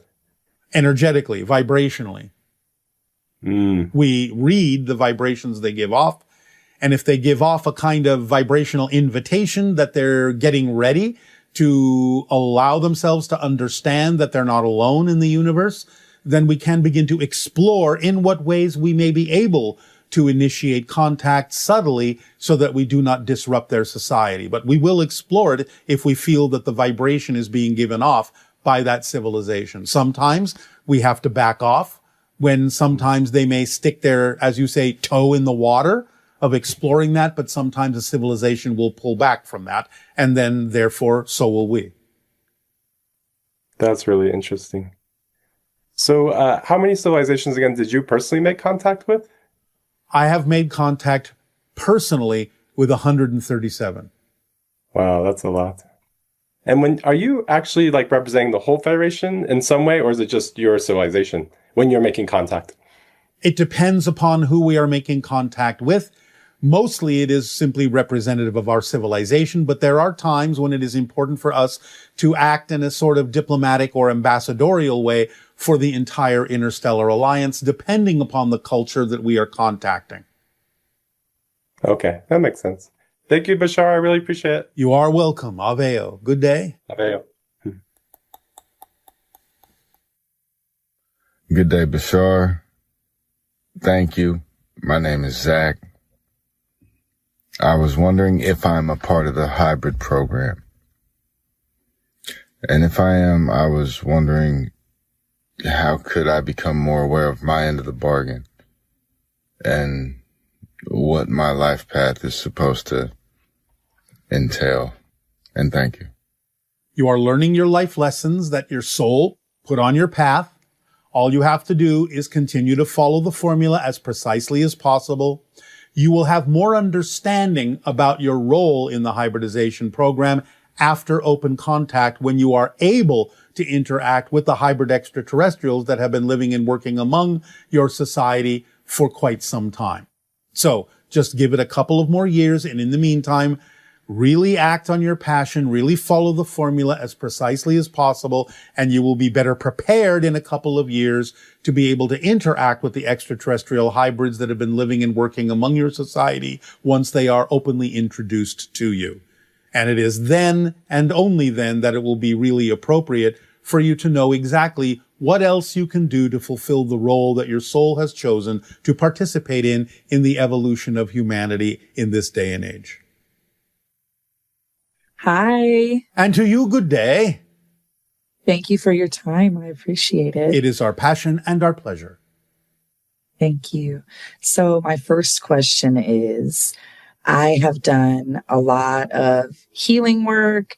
Energetically, vibrationally. We read the vibrations they give off, And if they give off a kind of vibrational invitation that they're getting ready to allow themselves to understand that they're not alone in the universe, then we can begin to explore in what ways we may be able to initiate contact subtly so that we do not disrupt their society. But we will explore it if we feel that the vibration is being given off by that civilization. Sometimes we have to back off when sometimes they may stick their, as you say, toe in the water of exploring that, but sometimes a civilization will pull back from that, and then therefore so will we. That's really interesting. So how many civilizations again did you personally make contact with? I have made contact personally with 137. Wow, that's a lot. And are you actually like representing the whole Federation in some way, or is it just your civilization when you're making contact? It depends upon who we are making contact with. Mostly it is simply representative of our civilization, but there are times when it is important for us to act in a sort of diplomatic or ambassadorial way for the entire interstellar alliance, depending upon the culture that we are contacting. Okay, that makes sense. Thank you, Bashar. I really appreciate it. You are welcome. Aveo. Good day. Aveo. Good day, Bashar. Thank you. My name is Zach. I was wondering if I'm a part of the hybrid program. And if I am, I was wondering how could I become more aware of my end of the bargain and what my life path is supposed to entail. And thank you. You are learning your life lessons that your soul put on your path. All you have to do is continue to follow the formula as precisely as possible. You will have more understanding about your role in the hybridization program after open contact when you are able to interact with the hybrid extraterrestrials that have been living and working among your society for quite some time. So just give it a couple of more years, and in the meantime, really act on your passion, really follow the formula as precisely as possible, and you will be better prepared in a couple of years to be able to interact with the extraterrestrial hybrids that have been living and working among your society once they are openly introduced to you. And it is then and only then that it will be really appropriate for you to know exactly what else you can do to fulfill the role that your soul has chosen to participate in the evolution of humanity in this day and age. Hi. And to you, good day. Thank you for your time. I appreciate it. It is our passion and our pleasure. Thank you. So my first question is, I have done a lot of healing work,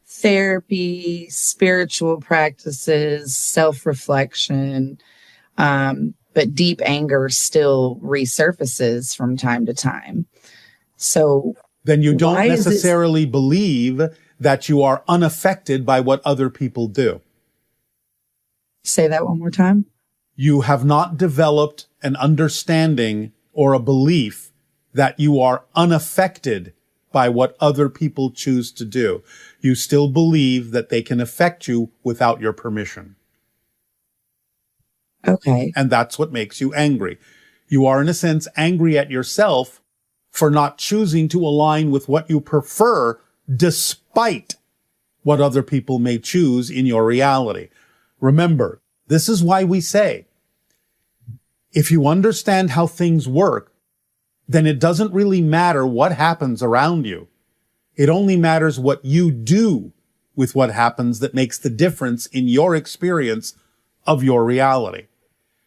therapy, spiritual practices, self-reflection, but deep anger still resurfaces from time to time. So then you don't necessarily believe that you are unaffected by what other people do. Say that one more time. You have not developed an understanding or a belief that you are unaffected by what other people choose to do. You still believe that they can affect you without your permission. Okay. And that's what makes you angry. You are, in a sense, angry at yourself for not choosing to align with what you prefer, despite what other people may choose in your reality. Remember, this is why we say, if you understand how things work, then it doesn't really matter what happens around you. It only matters what you do with what happens that makes the difference in your experience of your reality.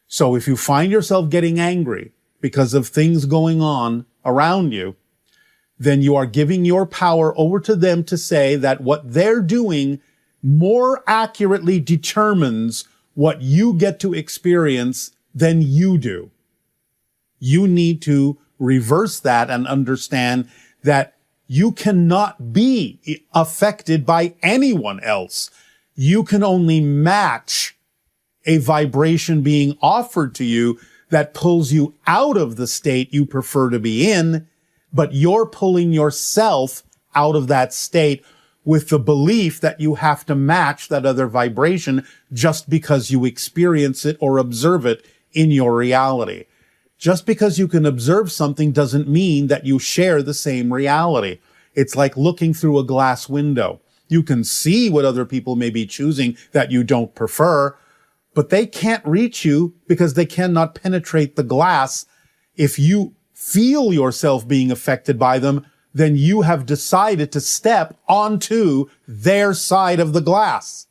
So if you find yourself getting angry because of things going on around you, then you are giving your power over to them to say that what they're doing more accurately determines what you get to experience than you do. You need to reverse that and understand that you cannot be affected by anyone else. You can only match a vibration being offered to you that pulls you out of the state you prefer to be in, but you're pulling yourself out of that state with the belief that you have to match that other vibration just because you experience it or observe it in your reality. Just because you can observe something doesn't mean that you share the same reality. It's like looking through a glass window. You can see what other people may be choosing that you don't prefer, but they can't reach you because they cannot penetrate the glass. If you feel yourself being affected by them, then you have decided to step onto their side of the glass.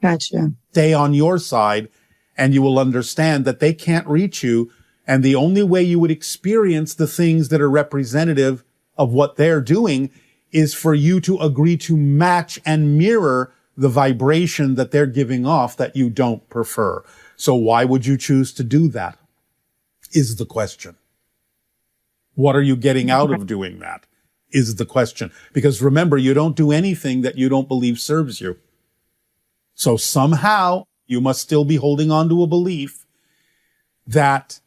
Gotcha. Stay on your side, and you will understand that they can't reach you. And the only way you would experience the things that are representative of what they're doing is for you to agree to match and mirror the vibration that they're giving off that you don't prefer. So why would you choose to do that? Is the question. What are you getting out of doing that? Is the question. Because remember, you don't do anything that you don't believe serves you. So somehow you must still be holding on to a belief that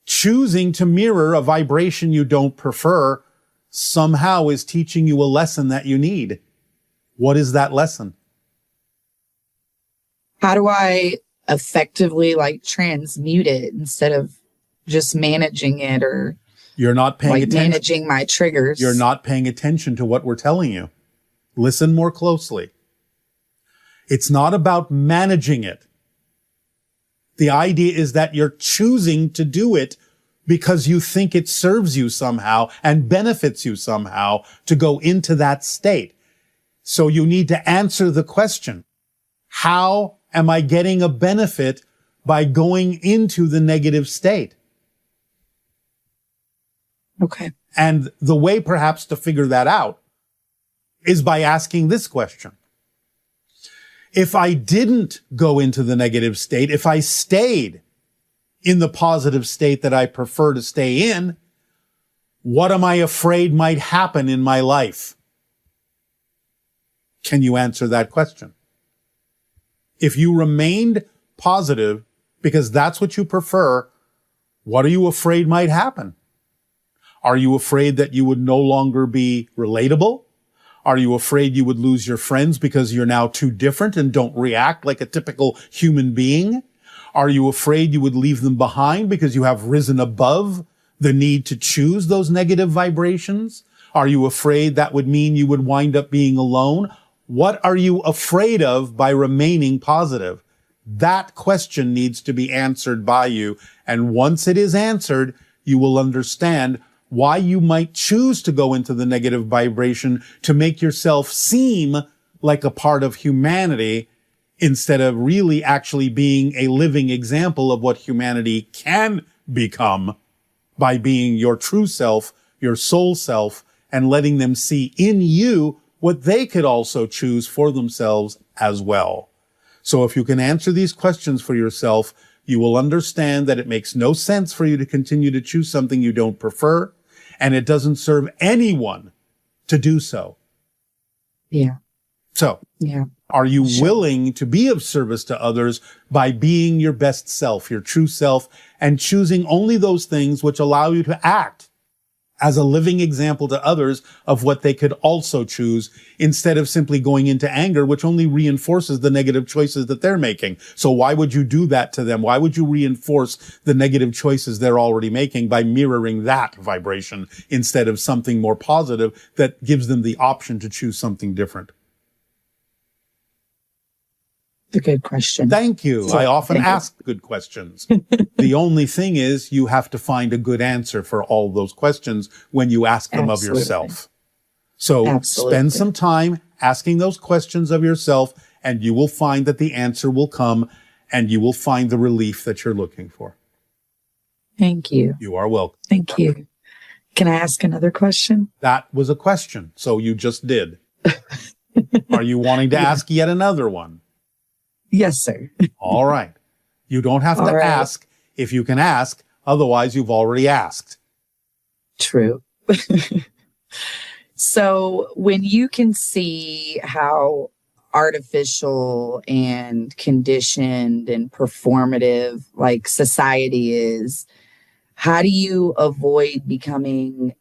choosing to mirror a vibration you don't prefer somehow is teaching you a lesson that you need. What is that lesson? How do I effectively transmute it instead of just managing it, or you're not paying attention, managing my triggers? You're not paying attention to what we're telling you. Listen more closely. It's not about managing it. The idea is that you're choosing to do it because you think it serves you somehow and benefits you somehow to go into that state. So you need to answer the question, how am I getting a benefit by going into the negative state? Okay. And the way perhaps to figure that out is by asking this question. If I didn't go into the negative state, if I stayed in the positive state that I prefer to stay in, what am I afraid might happen in my life? Can you answer that question? If you remained positive because that's what you prefer, what are you afraid might happen? Are you afraid that you would no longer be relatable? Are you afraid you would lose your friends because you're now too different and don't react like a typical human being? Are you afraid you would leave them behind because you have risen above the need to choose those negative vibrations? Are you afraid that would mean you would wind up being alone? What are you afraid of by remaining positive? That question needs to be answered by you. And once it is answered, you will understand why you might choose to go into the negative vibration to make yourself seem like a part of humanity instead of really actually being a living example of what humanity can become by being your true self, your soul self, and letting them see in you what they could also choose for themselves as well. So if you can answer these questions for yourself, you will understand that it makes no sense for you to continue to choose something you don't prefer, and it doesn't serve anyone to do so. Yeah. So, yeah. Are you willing to be of service to others by being your best self, your true self, and choosing only those things which allow you to act as a living example to others of what they could also choose, instead of simply going into anger, which only reinforces the negative choices that they're making? So why would you do that to them? Why would you reinforce the negative choices they're already making by mirroring that vibration instead of something more positive that gives them the option to choose something different? A good question. Thank you. I often ask good questions. The only thing is you have to find a good answer for all those questions when you ask them of yourself. So spend some time asking those questions of yourself, and you will find that the answer will come, and you will find the relief that you're looking for. Thank you. You are welcome. Thank you. Can I ask another question? That was a question, so you just did. Are you wanting to ask yet another one? Yes, sir. All right. You don't have to ask if you can ask. Otherwise, you've already asked. True. So when you can see how artificial and conditioned and performative society is, how do you avoid becoming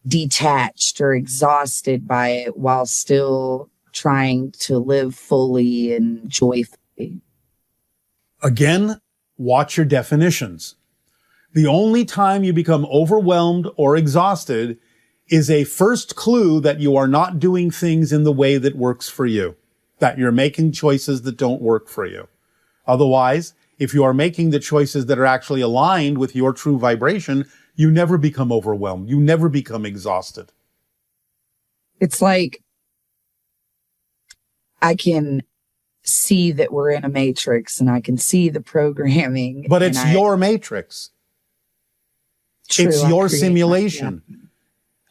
detached or exhausted by it while still trying to live fully and joyfully? Again, watch your definitions. The only time you become overwhelmed or exhausted is a first clue that you are not doing things in the way that works for you, that you're making choices that don't work for you. Otherwise, if you are making the choices that are actually aligned with your true vibration, you never become overwhelmed. You never become exhausted. It's like I can see that we're in a matrix and I can see the programming. But it's your matrix. True, it's your simulation.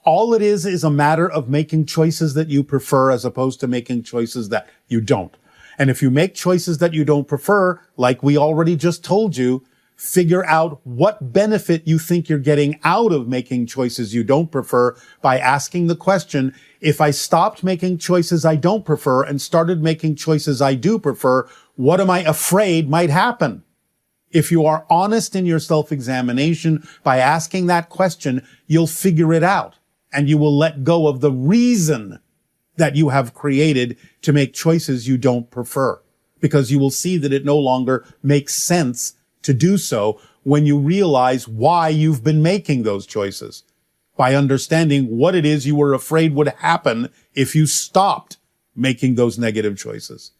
All it is a matter of making choices that you prefer as opposed to making choices that you don't. And if you make choices that you don't prefer, like we already just told you, figure out what benefit you think you're getting out of making choices you don't prefer by asking the question, if I stopped making choices I don't prefer and started making choices I do prefer, what am I afraid might happen? If you are honest in your self-examination by asking that question, you'll figure it out and you will let go of the reason that you have created to make choices you don't prefer, because you will see that it no longer makes sense to do so when you realize why you've been making those choices, by understanding what it is you were afraid would happen if you stopped making those negative choices.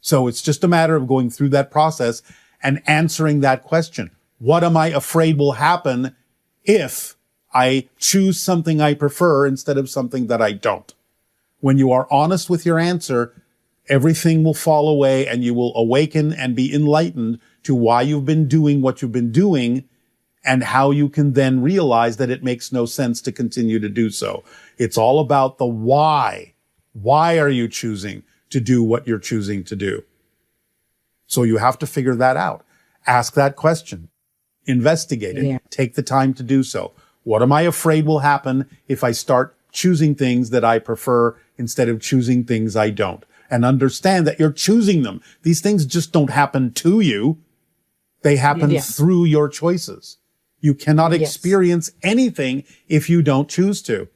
So it's just a matter of going through that process and answering that question. What am I afraid will happen if I choose something I prefer instead of something that I don't? When you are honest with your answer, everything will fall away and you will awaken and be enlightened to why you've been doing what you've been doing and how you can then realize that it makes no sense to continue to do so. It's all about the why. Why are you choosing to do what you're choosing to do? So you have to figure that out. Ask that question. Investigate it. Yeah. Take the time to do so. What am I afraid will happen if I start choosing things that I prefer instead of choosing things I don't? And understand that you're choosing them. These things just don't happen to you. They happen through your choices. You cannot experience anything if you don't choose to.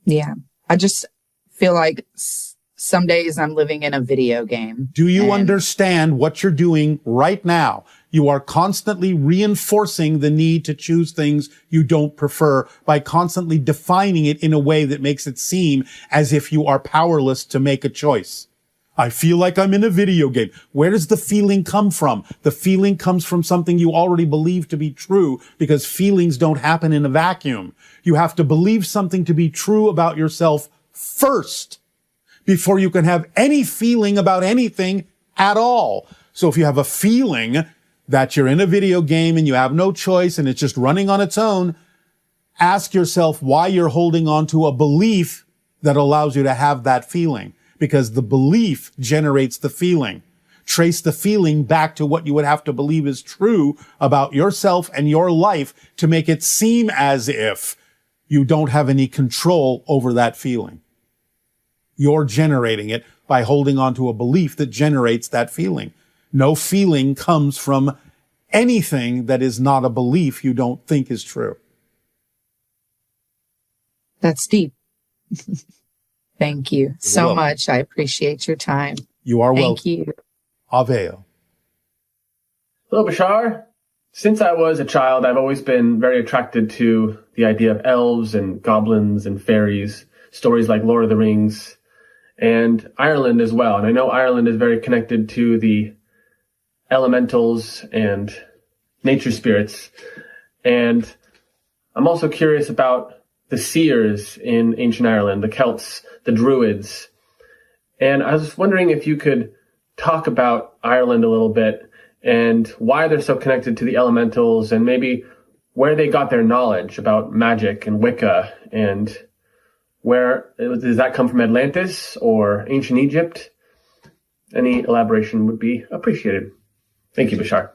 Yeah. I just feel like some days I'm living in a video game. Do you understand what you're doing right now? You are constantly reinforcing the need to choose things you don't prefer by constantly defining it in a way that makes it seem as if you are powerless to make a choice. I feel like I'm in a video game. Where does the feeling come from? The feeling comes from something you already believe to be true, because feelings don't happen in a vacuum. You have to believe something to be true about yourself first before you can have any feeling about anything at all. So if you have a feeling that you're in a video game and you have no choice and it's just running on its own, ask yourself why you're holding on to a belief that allows you to have that feeling. Because the belief generates the feeling. Trace the feeling back to what you would have to believe is true about yourself and your life to make it seem as if you don't have any control over that feeling. You're generating it by holding on to a belief that generates that feeling. No feeling comes from anything that is not a belief you don't think is true. That's deep. Thank you so much. I appreciate your time. You are welcome. Thank you. Aveo. Hello, Bashar. Since I was a child, I've always been very attracted to the idea of elves and goblins and fairies, stories like Lord of the Rings, and Ireland as well. And I know Ireland is very connected to the elementals and nature spirits. And I'm also curious about the seers in ancient Ireland, the Celts, the Druids. And I was wondering if you could talk about Ireland a little bit and why they're so connected to the elementals and maybe where they got their knowledge about magic and Wicca, and where does that come from, Atlantis or ancient Egypt? Any elaboration would be appreciated. Thank you, Bashar.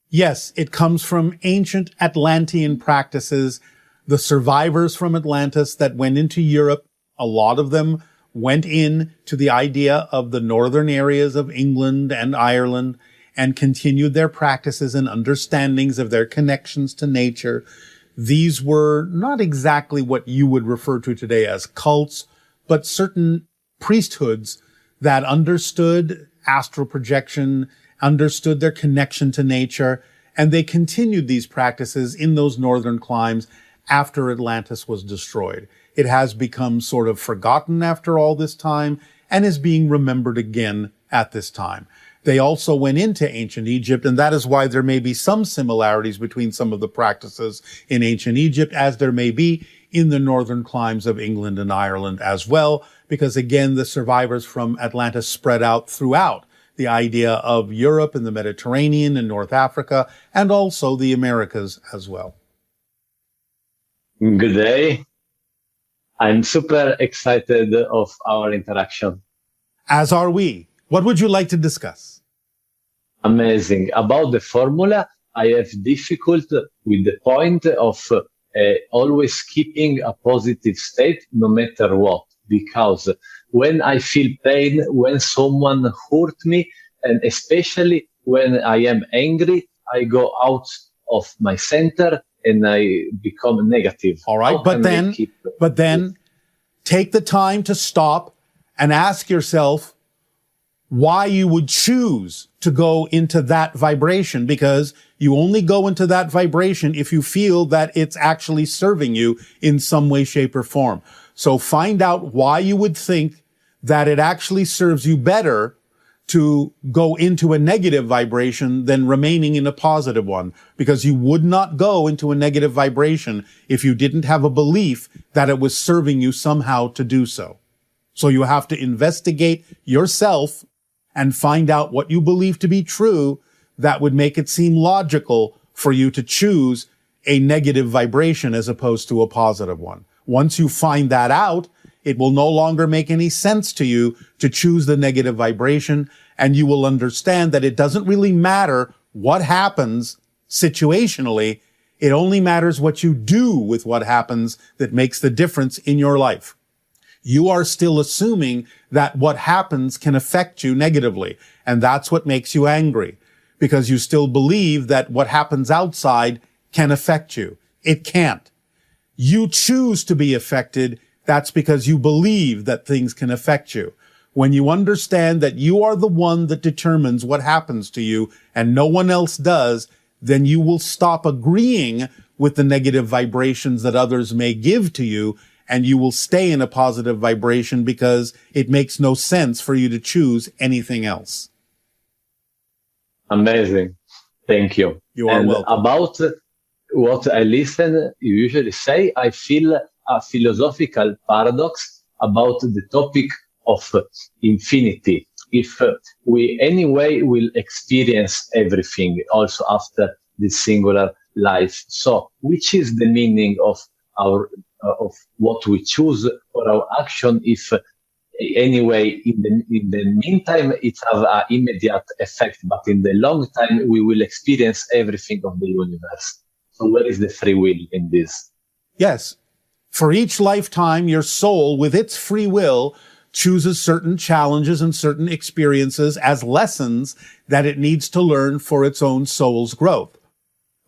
Yes, it comes from ancient Atlantean practices. The survivors from Atlantis that went into Europe, a lot of them went in to the idea of the northern areas of England and Ireland and continued their practices and understandings of their connections to nature. These were not exactly what you would refer to today as cults, but certain priesthoods that understood astral projection, understood their connection to nature, And they continued these practices in those northern climes after Atlantis was destroyed. It has become sort of forgotten after all this time and is being remembered again at this time. They also went into ancient Egypt, and that is why there may be some similarities between some of the practices in ancient Egypt, as there may be in the northern climes of England and Ireland as well, because again, the survivors from Atlantis spread out throughout the idea of Europe and the Mediterranean and North Africa, and also the Americas as well. Good day. I'm super excited of our interaction. As are we. What would you like to discuss? Amazing. About the formula, I have difficulty with the point of always keeping a positive state no matter what. Because when I feel pain, when someone hurt me, and especially when I am angry, I go out of my center and I become negative. All right, but then take the time to stop and ask yourself why you would choose to go into that vibration, because you only go into that vibration if you feel that it's actually serving you in some way, shape, or form. So find out why you would think that it actually serves you better to go into a negative vibration than remaining in a positive one, because you would not go into a negative vibration if you didn't have a belief that it was serving you somehow to do so. So you have to investigate yourself and find out what you believe to be true that would make it seem logical for you to choose a negative vibration as opposed to a positive one. Once you find that out, it will no longer make any sense to you to choose the negative vibration, and you will understand that it doesn't really matter what happens situationally. It only matters what you do with what happens that makes the difference in your life. You are still assuming that what happens can affect you negatively, and that's what makes you angry, because you still believe that what happens outside can affect you. It can't. You choose to be affected. That's because you believe that things can affect you. When you understand that you are the one that determines what happens to you and no one else does, then you will stop agreeing with the negative vibrations that others may give to you, and you will stay in a positive vibration because it makes no sense for you to choose anything else. Amazing. Thank you. You are welcome. About what I listen, you usually say, I feel a philosophical paradox about the topic of infinity. If we anyway will experience everything also after this singular life. So which is the meaning of our of what we choose for our action if anyway in the meantime it have an immediate effect, but in the long time we will experience everything of the universe. So where is the free will in this? Yes. For each lifetime, your soul, with its free will, chooses certain challenges and certain experiences as lessons that it needs to learn for its own soul's growth.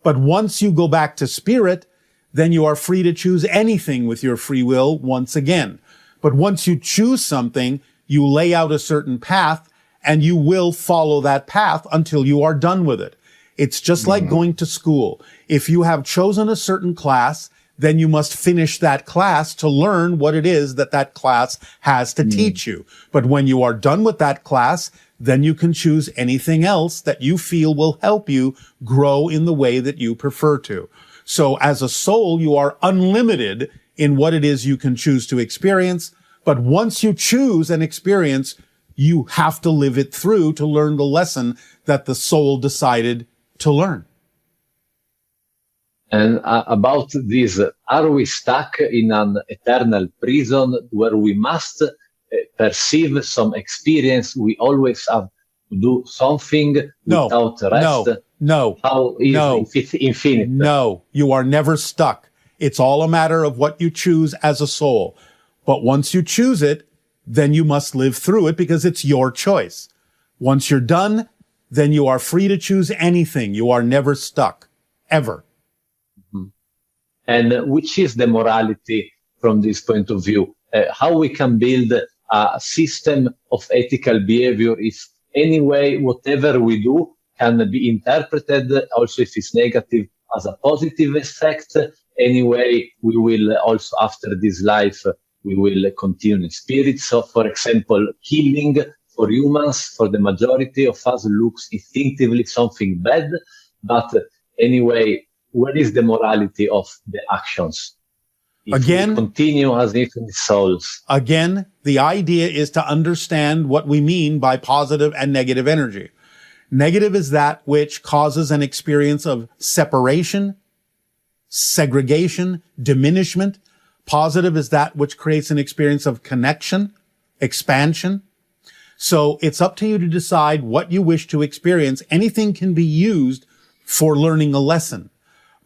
But once you go back to spirit, then you are free to choose anything with your free will once again. But once you choose something, you lay out a certain path, and you will follow that path until you are done with it. It's just like going to school. If you have chosen a certain class, then you must finish that class to learn what it is that that class has to teach you. But when you are done with that class, then you can choose anything else that you feel will help you grow in the way that you prefer to. So as a soul, you are unlimited in what it is you can choose to experience. But once you choose an experience, you have to live it through to learn the lesson that the soul decided to learn. And about this, are we stuck in an eternal prison where we must perceive some experience? We always have to do something without rest? No. How is infinite? No, you are never stuck. It's all a matter of what you choose as a soul. But once you choose it, then you must live through it because it's your choice. Once you're done, then you are free to choose anything. You are never stuck, ever. And which is the morality from this point of view? How we can build a system of ethical behavior if anyway, whatever we do can be interpreted also if it's negative as a positive effect. Anyway, we will also after this life, we will continue in spirit. So for example, killing for humans, for the majority of us looks instinctively something bad, but anyway, where is the morality of the actions? If again, we continue as infinite souls. Again, the idea is to understand what we mean by positive and negative energy. Negative is that which causes an experience of separation, segregation, diminishment. Positive is that which creates an experience of connection, expansion. So it's up to you to decide what you wish to experience. Anything can be used for learning a lesson.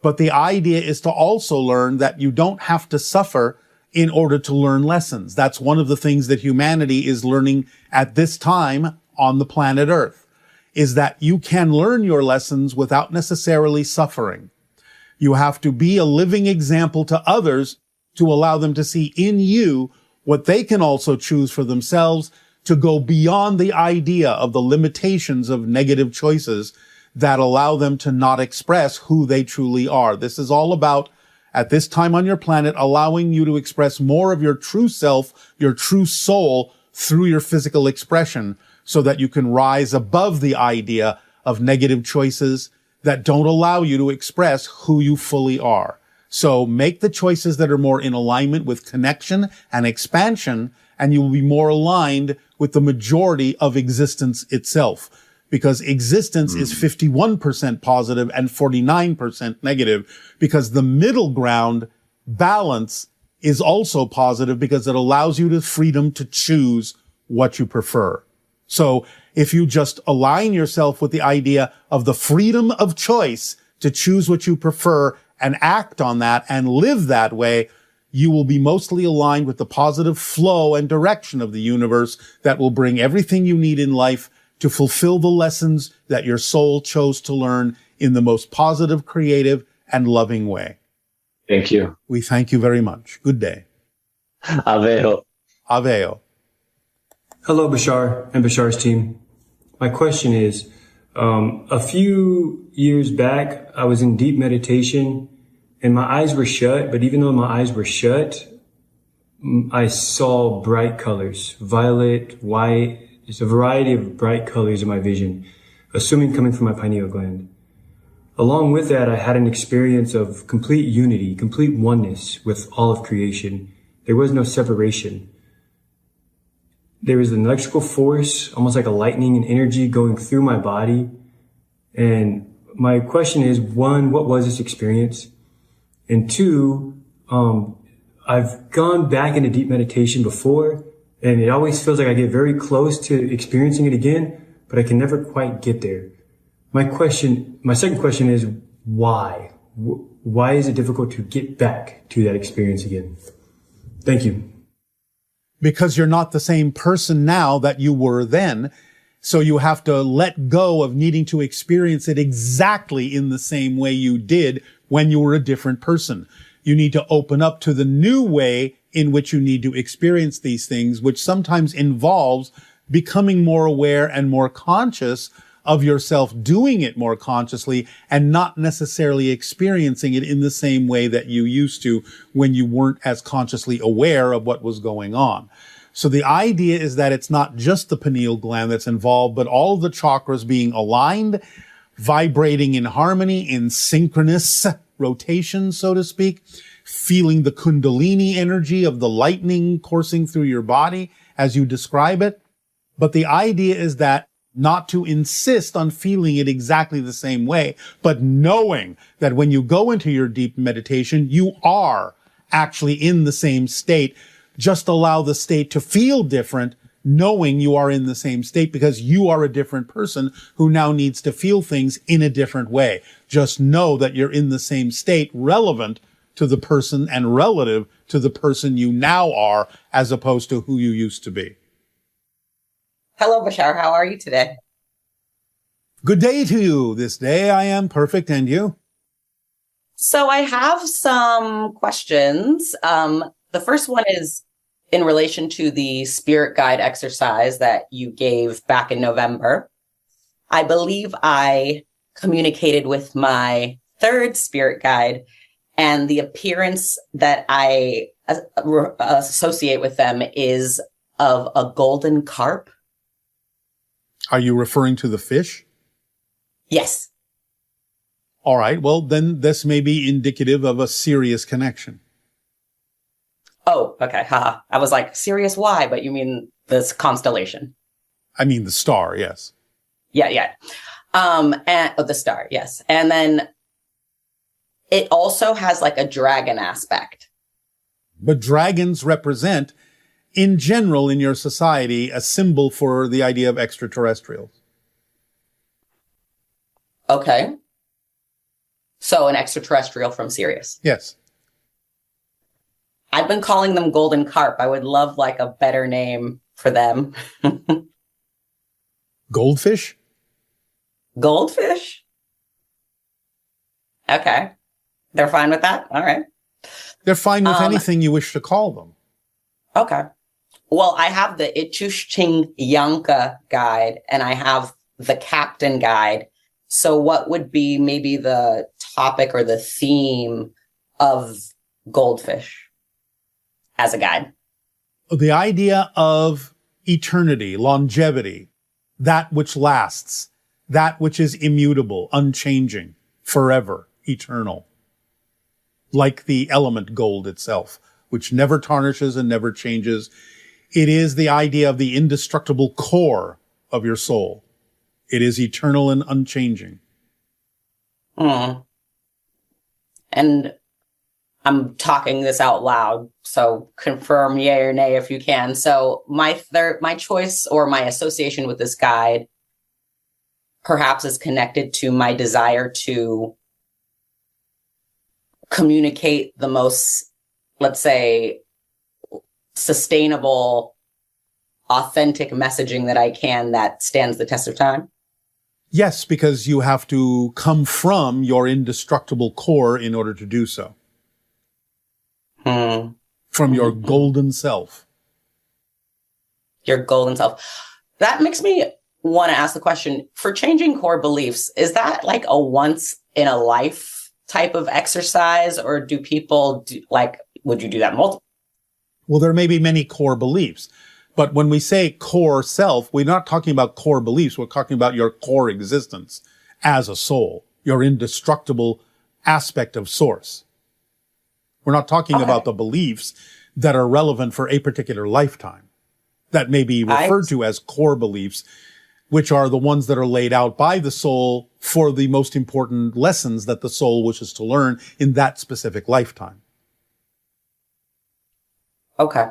But the idea is to also learn that you don't have to suffer in order to learn lessons. That's one of the things that humanity is learning at this time on the planet Earth, is that you can learn your lessons without necessarily suffering. You have to be a living example to others to allow them to see in you what they can also choose for themselves, to go beyond the idea of the limitations of negative choices that allow them to not express who they truly are. This is all about, at this time on your planet, allowing you to express more of your true self, your true soul, through your physical expression, so that you can rise above the idea of negative choices that don't allow you to express who you fully are. So make the choices that are more in alignment with connection and expansion, and you will be more aligned with the majority of existence itself. Because existence is 51% positive and 49% negative, because the middle ground balance is also positive because it allows you the freedom to choose what you prefer. So if you just align yourself with the idea of the freedom of choice to choose what you prefer and act on that and live that way, you will be mostly aligned with the positive flow and direction of the universe that will bring everything you need in life to fulfill the lessons that your soul chose to learn in the most positive, creative, and loving way. Thank you. We thank you very much. Good day. Aveo. Aveo. Hello, Bashar and Bashar's team. My question is, a few years back, I was in deep meditation and my eyes were shut, but even though my eyes were shut, I saw bright colors, violet, white. There's a variety of bright colors in my vision, assuming coming from my pineal gland. Along with that, I had an experience of complete unity, complete oneness with all of creation. There was no separation. There was an electrical force, almost like a lightning and energy going through my body. And my question is, one, what was this experience? And two, I've gone back into deep meditation before, and it always feels like I get very close to experiencing it again, but I can never quite get there. My second question is why? Why is it difficult to get back to that experience again? Thank you. Because you're not the same person now that you were then. So you have to let go of needing to experience it exactly in the same way you did when you were a different person. You need to open up to the new way in which you need to experience these things, which sometimes involves becoming more aware and more conscious of yourself, doing it more consciously, and not necessarily experiencing it in the same way that you used to when you weren't as consciously aware of what was going on. So the idea is that it's not just the pineal gland that's involved, but all the chakras being aligned, vibrating in harmony, in synchronous rotation, so to speak, feeling the kundalini energy of the lightning coursing through your body as you describe it. But the idea is that not to insist on feeling it exactly the same way, but knowing that when you go into your deep meditation, you are actually in the same state. Just allow the state to feel different, knowing you are in the same state, because you are a different person who now needs to feel things in a different way. Just know that you're in the same state, relevant to the person and relative to the person you now are, as opposed to who you used to be. Hello, Bashar. How are you today? Good day to you. This day I am perfect, and you? So I have some questions. The first one is in relation to the spirit guide exercise that you gave back in November. I believe I communicated with my third spirit guide, and the appearance that I associate with them is of a golden carp. Are you referring to the fish? Yes. All right. Well, then this may be indicative of a serious connection. Oh, okay. Haha. I was like, Sirius, why? But you mean this constellation? I mean the star, yes. Yeah. And the star, yes. And then it also has like a dragon aspect. But dragons represent, in general, in your society, a symbol for the idea of extraterrestrials. Okay. So an extraterrestrial from Sirius. Yes. I've been calling them golden carp. I would love like a better name for them. Goldfish? Goldfish? Okay. They're fine with that? All right. They're fine with anything you wish to call them. Okay. Well, I have the Ichushching Yanka guide and I have the captain guide. So what would be maybe the topic or the theme of goldfish as a guide? The idea of eternity, longevity, that which lasts, that which is immutable, unchanging, forever, eternal. Like the element gold itself, which never tarnishes and never changes. It is the idea of the indestructible core of your soul. It is eternal and unchanging. And I'm talking this out loud, so confirm yay or nay if you can. So my choice or my association with this guide perhaps is connected to my desire to communicate the most, let's say, sustainable, authentic messaging that I can that stands the test of time? Yes, because you have to come from your indestructible core in order to do so. From your golden self. Your golden self. That makes me want to ask the question, for changing core beliefs, is that like a once in a life type of exercise, or do people would you do that multiple? Well, there may be many core beliefs, but when we say core self, we're not talking about core beliefs. We're talking about your core existence as a soul, your indestructible aspect of source. We're not talking about the beliefs that are relevant for a particular lifetime that may be referred to as core beliefs, which are the ones that are laid out by the soul for the most important lessons that the soul wishes to learn in that specific lifetime. Okay.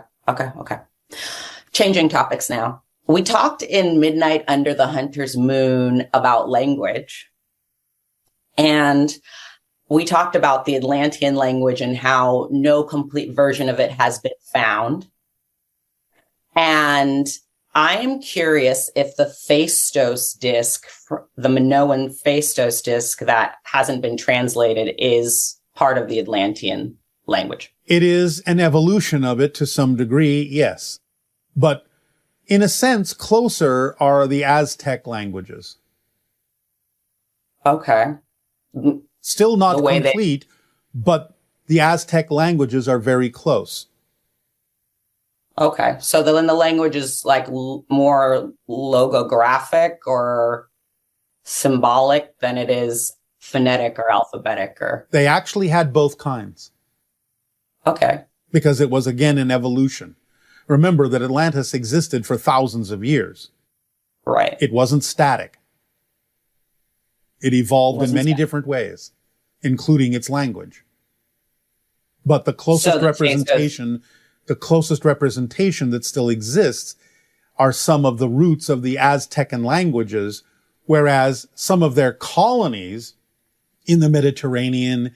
Changing topics now. We talked in Midnight Under the Hunter's Moon about language. And we talked about the Atlantean language and how no complete version of it has been found. And I'm curious if the Phaistos disc, the Minoan Phaistos disc that hasn't been translated, is part of the Atlantean language. It is an evolution of it to some degree, yes. But in a sense, closer are the Aztec languages. Okay. Still not complete, but the Aztec languages are very close. Okay. So then the language is like more logographic or symbolic than it is phonetic or alphabetic, or? They actually had both kinds. Okay. Because it was, again, an evolution. Remember that Atlantis existed for thousands of years. Right. It wasn't static. It evolved in many different ways, including its language. But the closest representation that still exists are some of the roots of the Aztecan languages, whereas some of their colonies in the Mediterranean,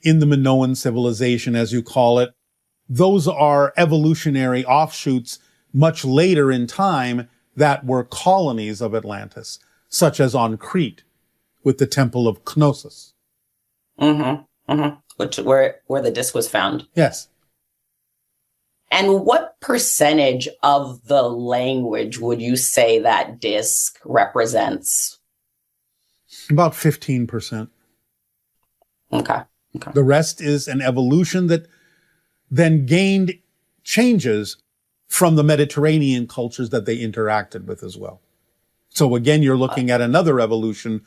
in the Minoan civilization, as you call it, those are evolutionary offshoots much later in time that were colonies of Atlantis, such as on Crete with the Temple of Knossos. Which where the disc was found. Yes. And what percentage of the language would you say that disc represents? About 15%. Okay. The rest is an evolution that then gained changes from the Mediterranean cultures that they interacted with as well. So again, you're looking at another evolution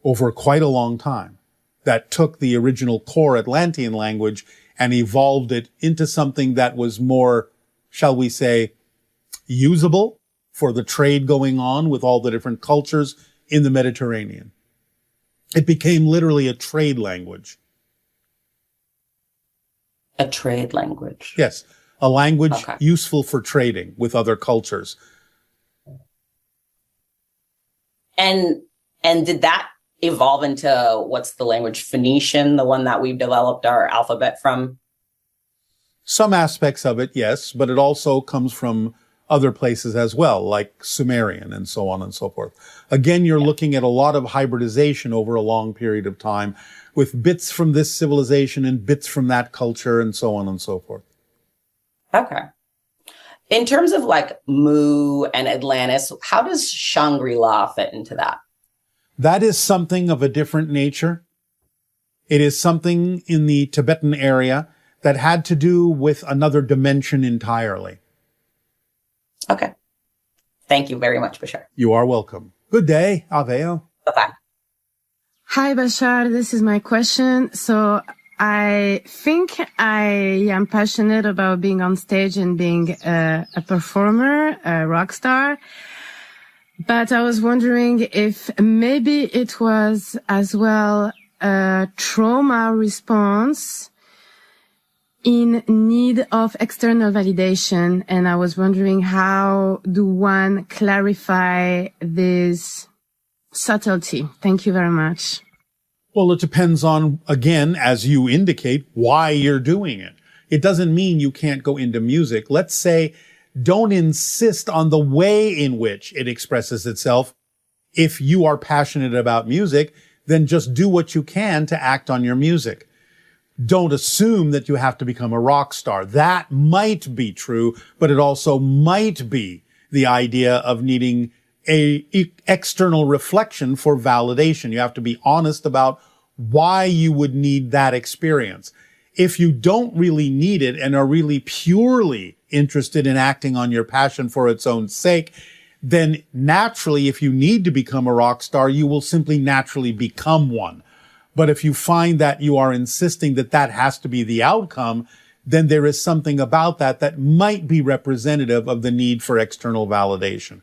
over quite a long time that took the original core Atlantean language and evolved it into something that was more, shall we say, usable for the trade going on with all the different cultures in the Mediterranean. It became literally a trade language. A trade language. Yes. A language useful for trading with other cultures. And did that evolve into what's the language Phoenician, the one that we've developed our alphabet from? Some aspects of it, yes, but it also comes from other places as well, like Sumerian and so on and so forth. Again, you're looking at a lot of hybridization over a long period of time with bits from this civilization and bits from that culture and so on and so forth. Okay. In terms of like Mu and Atlantis, how does Shangri-La fit into that? That is something of a different nature. It is something in the Tibetan area that had to do with another dimension entirely. Okay. Thank you very much, Bashar. You are welcome. Good day, Aveo. Bye-bye. Hi, Bashar. This is my question. So I think I am passionate about being on stage and being a performer, a rock star. But I was wondering if maybe it was as well a trauma response in need of external validation. And I was wondering, how do one clarify this subtlety? Thank you very much. Well, it depends on, again, as you indicate, why you're doing it. It doesn't mean you can't go into music. Let's say, don't insist on the way in which it expresses itself. If you are passionate about music, then just do what you can to act on your music. Don't assume that you have to become a rock star. That might be true, but it also might be the idea of needing a external reflection for validation. You have to be honest about why you would need that experience. If you don't really need it and are really purely interested in acting on your passion for its own sake, then naturally, if you need to become a rock star, you will simply naturally become one. But if you find that you are insisting that that has to be the outcome, then there is something about that that might be representative of the need for external validation.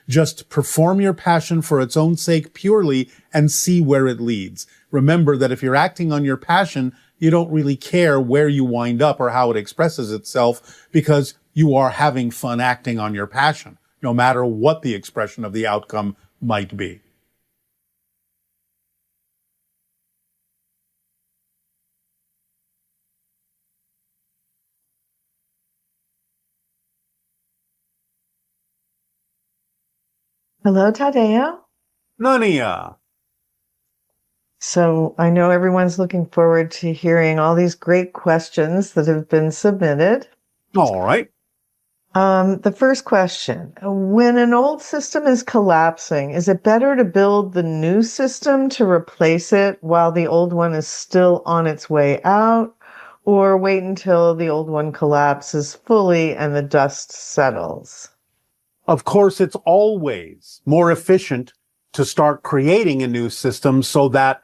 Just perform your passion for its own sake purely and see where it leads. Remember that if you're acting on your passion, you don't really care where you wind up or how it expresses itself, because you are having fun acting on your passion, no matter what the expression of the outcome might be. Hello, Tadeo. Nania. So I know everyone's looking forward to hearing all these great questions that have been submitted. All right. The first question, when an old system is collapsing, is it better to build the new system to replace it while the old one is still on its way out, or wait until the old one collapses fully and the dust settles? Of course, it's always more efficient to start creating a new system so that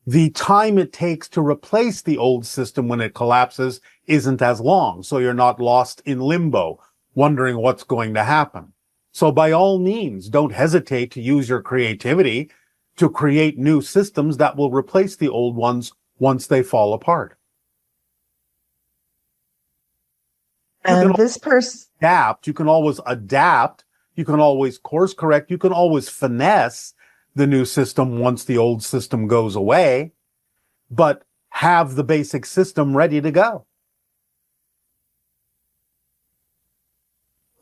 the time it takes to replace the old system when it collapses isn't as long. So you're not lost in limbo, wondering what's going to happen. So by all means, don't hesitate to use your creativity to create new systems that will replace the old ones once they fall apart. And this person adapt. You can always adapt. You can always course correct. You can always finesse the new system once the old system goes away, but have the basic system ready to go.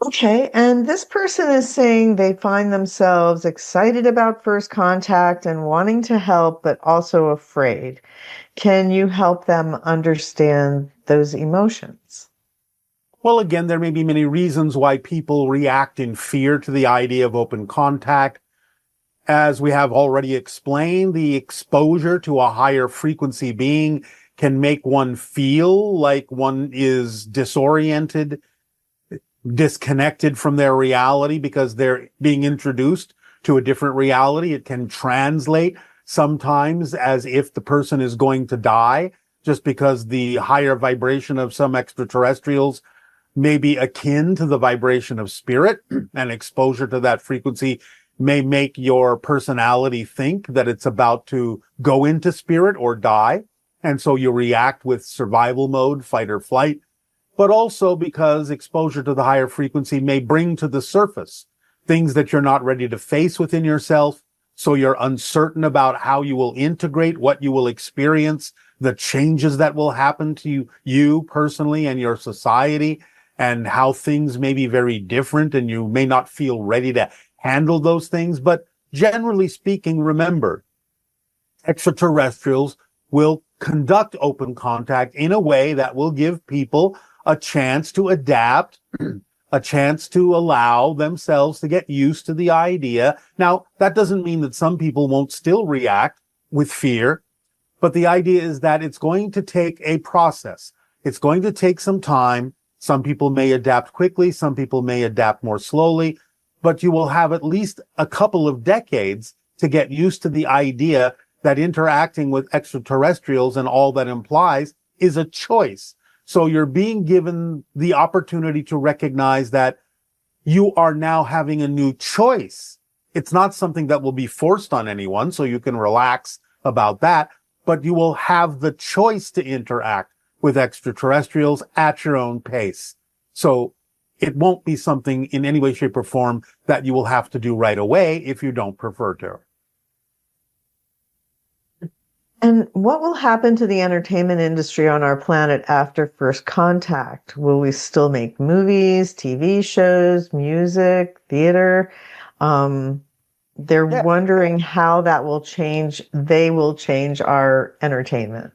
Okay, and this person is saying they find themselves excited about first contact and wanting to help, but also afraid. Can you help them understand those emotions? Well, again, there may be many reasons why people react in fear to the idea of open contact. As we have already explained, the exposure to a higher frequency being can make one feel like one is disoriented, disconnected from their reality because they're being introduced to a different reality. It can translate sometimes as if the person is going to die, just because the higher vibration of some extraterrestrials may be akin to the vibration of spirit, and exposure to that frequency may make your personality think that it's about to go into spirit or die. And so you react with survival mode, fight or flight, but also because exposure to the higher frequency may bring to the surface things that you're not ready to face within yourself. So you're uncertain about how you will integrate, what you will experience, the changes that will happen to you personally and your society, and how things may be very different and you may not feel ready to handle those things. But generally speaking, remember, extraterrestrials will conduct open contact in a way that will give people a chance to adapt, a chance to allow themselves to get used to the idea. Now, that doesn't mean that some people won't still react with fear, but the idea is that it's going to take a process. It's going to take some time. Some people may adapt quickly. Some people may adapt more slowly, but you will have at least a couple of decades to get used to the idea that interacting with extraterrestrials and all that implies is a choice. So you're being given the opportunity to recognize that you are now having a new choice. It's not something that will be forced on anyone, so you can relax about that, but you will have the choice to interact with extraterrestrials at your own pace. So it won't be something in any way, shape, or form that you will have to do right away if you don't prefer to. And what will happen to the entertainment industry on our planet after first contact? Will we still make movies, TV shows, music, theater? They're wondering how that will change. They will change our entertainment.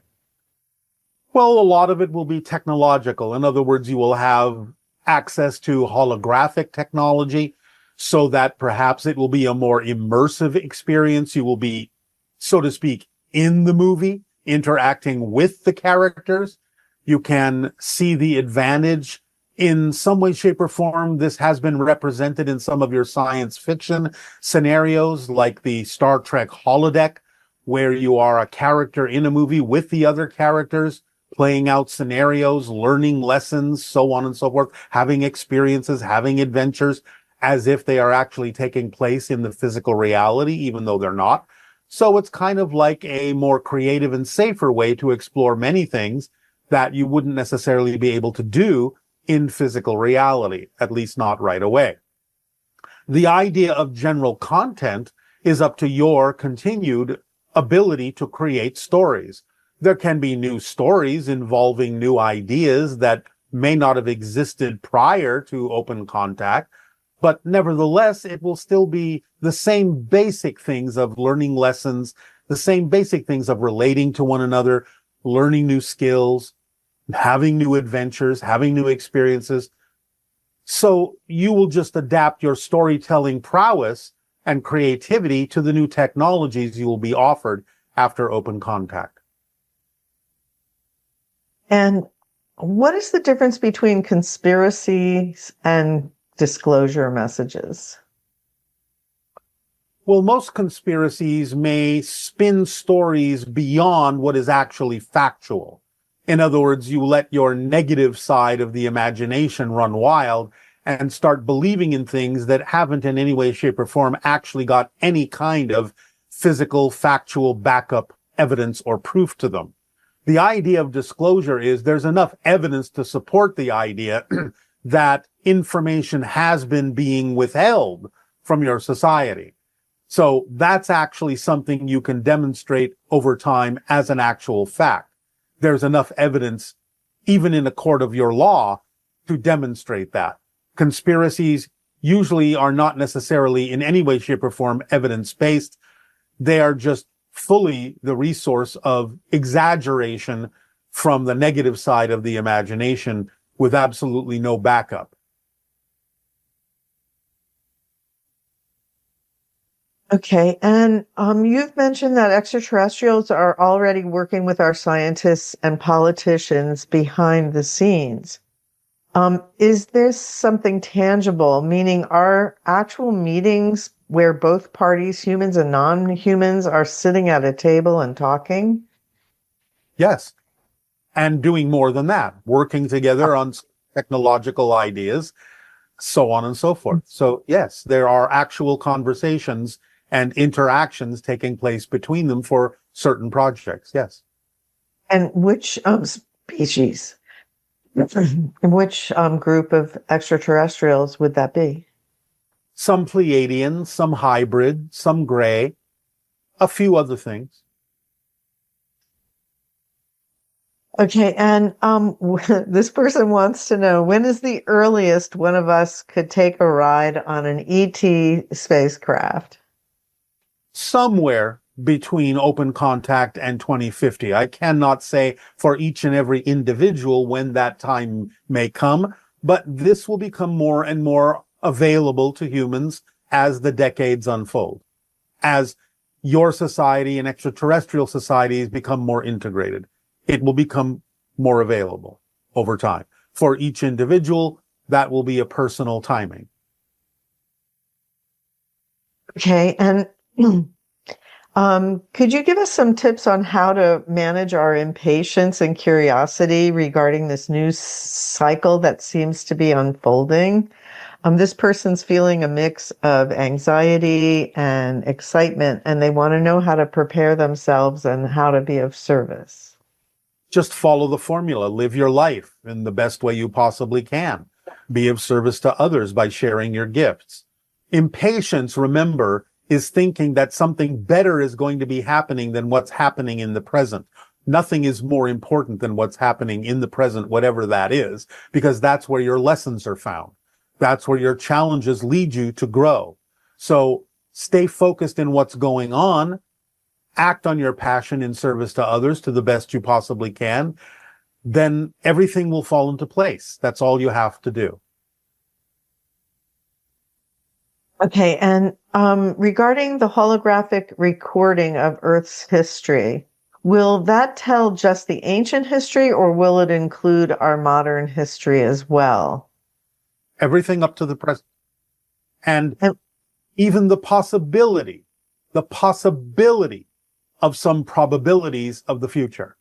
Well, a lot of it will be technological. In other words, you will have access to holographic technology so that perhaps it will be a more immersive experience. You will be, so to speak, in the movie, interacting with the characters. You can see the advantage in some way, shape, or form. This has been represented in some of your science fiction scenarios, like the Star Trek holodeck, where you are a character in a movie with the other characters, playing out scenarios, learning lessons, so on and so forth, having experiences, having adventures, as if they are actually taking place in the physical reality, even though they're not. So it's kind of like a more creative and safer way to explore many things that you wouldn't necessarily be able to do in physical reality, at least not right away. The idea of general content is up to your continued ability to create stories. There can be new stories involving new ideas that may not have existed prior to open contact, but nevertheless, it will still be the same basic things of learning lessons, the same basic things of relating to one another, learning new skills, having new adventures, having new experiences. So you will just adapt your storytelling prowess and creativity to the new technologies you will be offered after open contact. And what is the difference between conspiracies and disclosure messages? Well, most conspiracies may spin stories beyond what is actually factual. In other words, you let your negative side of the imagination run wild and start believing in things that haven't in any way, shape, or form actually got any kind of physical, factual backup evidence or proof to them. The idea of disclosure is there's enough evidence to support the idea that information has been being withheld from your society. So that's actually something you can demonstrate over time as an actual fact. There's enough evidence, even in a court of your law, to demonstrate that. Conspiracies usually are not necessarily in any way, shape, or form evidence-based. They are just fully the resource of exaggeration from the negative side of the imagination with absolutely no backup. Okay. And you've mentioned that extraterrestrials are already working with our scientists and politicians behind the scenes. Is this something tangible, meaning are actual meetings where both parties, humans and non-humans, are sitting at a table and talking? Yes. And doing more than that, working together on technological ideas, so on and so forth. So yes, there are actual conversations and interactions taking place between them for certain projects. Yes. And which species, which group of extraterrestrials would that be? Some Pleiadian, some hybrid, some gray, a few other things. Okay, and this person wants to know, when is the earliest one of us could take a ride on an ET spacecraft? Somewhere between open contact and 2050. I cannot say for each and every individual when that time may come, but this will become more and more available to humans as the decades unfold, as your society and extraterrestrial societies become more integrated. It will become more available over time. For each individual, that will be a personal timing. Okay, and could you give us some tips on how to manage our impatience and curiosity regarding this new cycle that seems to be unfolding? This person's feeling a mix of anxiety and excitement, and they want to know how to prepare themselves and how to be of service. Just follow the formula. Live your life in the best way you possibly can. Be of service to others by sharing your gifts. Impatience, remember, is thinking that something better is going to be happening than what's happening in the present. Nothing is more important than what's happening in the present, whatever that is, because that's where your lessons are found. That's where your challenges lead you to grow. So stay focused in what's going on. Act on your passion in service to others to the best you possibly can. Then everything will fall into place. That's all you have to do. Okay, and regarding the holographic recording of Earth's history, will that tell just the ancient history, or will it include our modern history as well? Everything up to the present. And even the possibility of some probabilities of the future.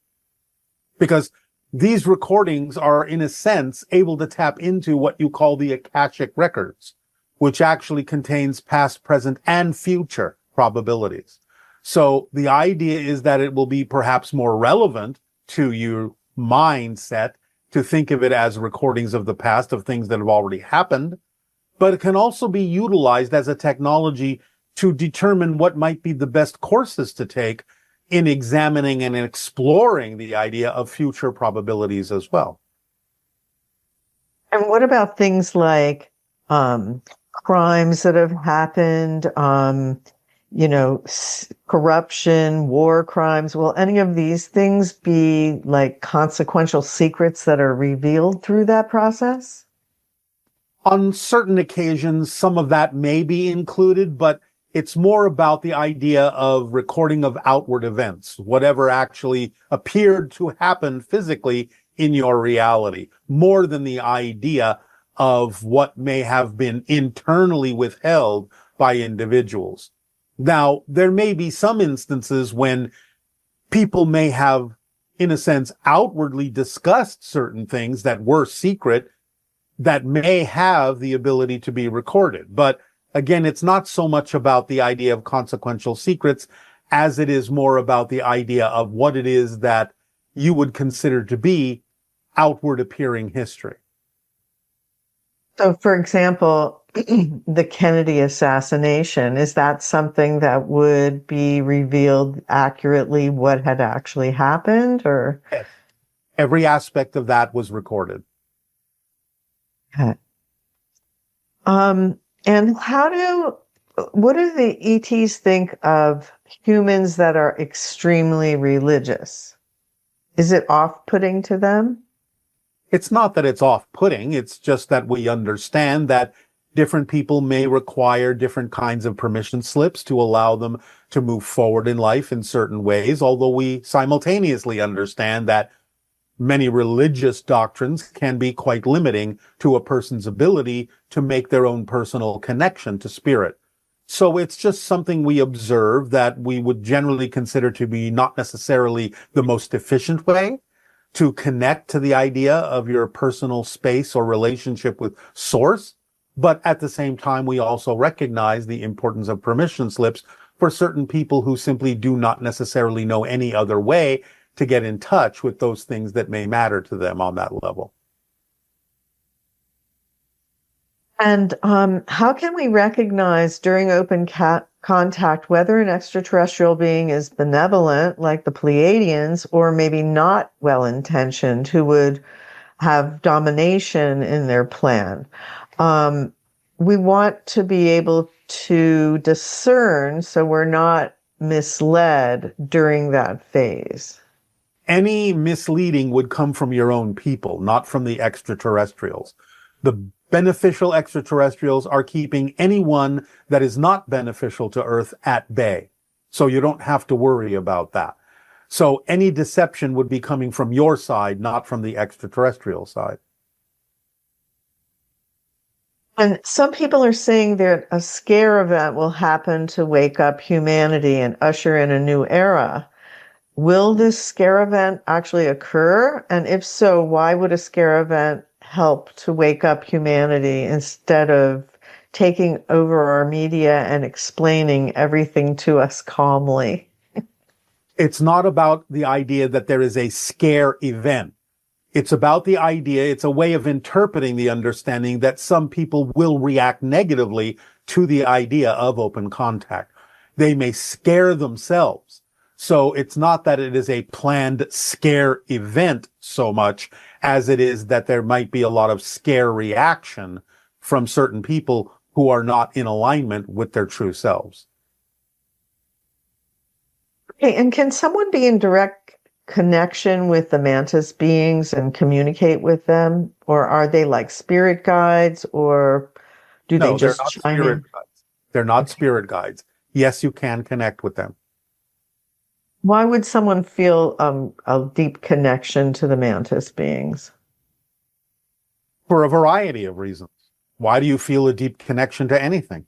Because these recordings are, in a sense, able to tap into what you call the Akashic records, which actually contains past, present, and future probabilities. So the idea is that it will be perhaps more relevant to your mindset to think of it as recordings of the past of things that have already happened, but it can also be utilized as a technology to determine what might be the best courses to take in examining and exploring the idea of future probabilities as well. And what about things like crimes that have happened, corruption, war crimes? Will any of these things be like consequential secrets that are revealed through that process? On certain occasions, some of that may be included, but it's more about the idea of recording of outward events, whatever actually appeared to happen physically in your reality, more than the idea of what may have been internally withheld by individuals. Now, there may be some instances when people may have, in a sense, outwardly discussed certain things that were secret that may have the ability to be recorded. But again, it's not so much about the idea of consequential secrets as it is more about the idea of what it is that you would consider to be outward appearing history. So, for example, the Kennedy assassination, is that something that would be revealed accurately what had actually happened, or? Yes. Every aspect of that was recorded. Okay. And what do the ETs think of humans that are extremely religious? Is it off-putting to them? It's not that it's off-putting. It's just that we understand that Different people may require different kinds of permission slips to allow them to move forward in life in certain ways, although we simultaneously understand that many religious doctrines can be quite limiting to a person's ability to make their own personal connection to spirit. So it's just something we observe that we would generally consider to be not necessarily the most efficient way to connect to the idea of your personal space or relationship with source. But at the same time, we also recognize the importance of permission slips for certain people who simply do not necessarily know any other way to get in touch with those things that may matter to them on that level. And how can we recognize during open contact whether an extraterrestrial being is benevolent, like the Pleiadians, or maybe not well-intentioned, who would have domination in their plan? We want to be able to discern so we're not misled during that phase. Any misleading would come from your own people, not from the extraterrestrials. The beneficial extraterrestrials are keeping anyone that is not beneficial to Earth at bay. So you don't have to worry about that. So any deception would be coming from your side, not from the extraterrestrial side. And some people are saying that a scare event will happen to wake up humanity and usher in a new era. Will this scare event actually occur? And if so, why would a scare event help to wake up humanity instead of taking over our media and explaining everything to us calmly? It's not about the idea that there is a scare event. It's about the idea, it's a way of interpreting the understanding that some people will react negatively to the idea of open contact. They may scare themselves. So it's not that it is a planned scare event so much as it is that there might be a lot of scare reaction from certain people who are not in alignment with their true selves. Okay, and can someone be in direct connection with the mantis beings and communicate with them? Or are they like spirit guides, or do they just chime in? They're not spirit guides. Yes, you can connect with them. Why would someone feel a deep connection to the mantis beings? For a variety of reasons. Why do you feel a deep connection to anything?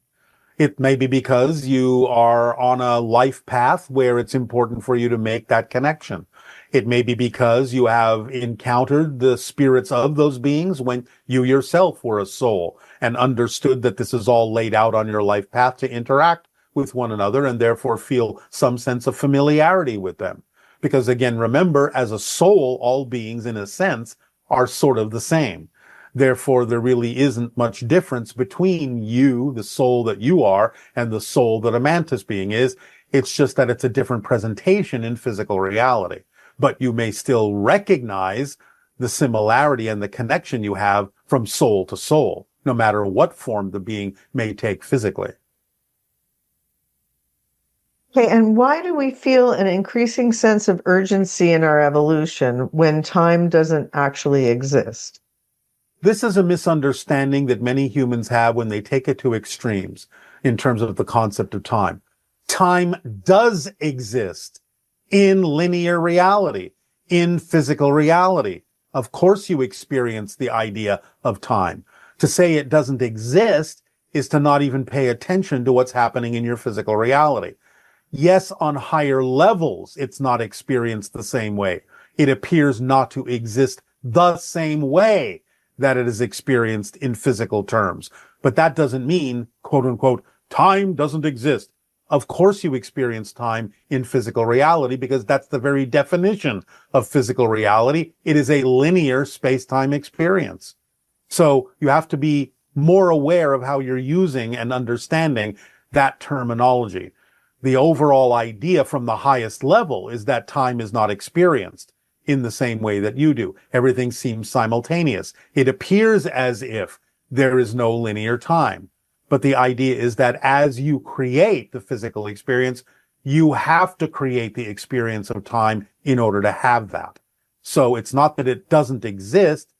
It may be because you are on a life path where it's important for you to make that connection. It may be because you have encountered the spirits of those beings when you yourself were a soul and understood that this is all laid out on your life path to interact with one another and therefore feel some sense of familiarity with them. Because again, remember, as a soul, all beings in a sense are sort of the same. Therefore, there really isn't much difference between you, the soul that you are, and the soul that a mantis being is. It's just that it's a different presentation in physical reality. But you may still recognize the similarity and the connection you have from soul to soul, no matter what form the being may take physically. Okay, and why do we feel an increasing sense of urgency in our evolution when time doesn't actually exist? This is a misunderstanding that many humans have when they take it to extremes in terms of the concept of time. Time does exist in linear reality, in physical reality. Of course you experience the idea of time. To say it doesn't exist is to not even pay attention to what's happening in your physical reality. Yes, on higher levels, it's not experienced the same way. It appears not to exist the same way that it is experienced in physical terms. But that doesn't mean, quote unquote, time doesn't exist. Of course you experience time in physical reality because that's the very definition of physical reality. It is a linear space-time experience. So you have to be more aware of how you're using and understanding that terminology. The overall idea from the highest level is that time is not experienced in the same way that you do. Everything seems simultaneous. It appears as if there is no linear time. But the idea is that as you create the physical experience, you have to create the experience of time in order to have that. So it's not that it doesn't exist.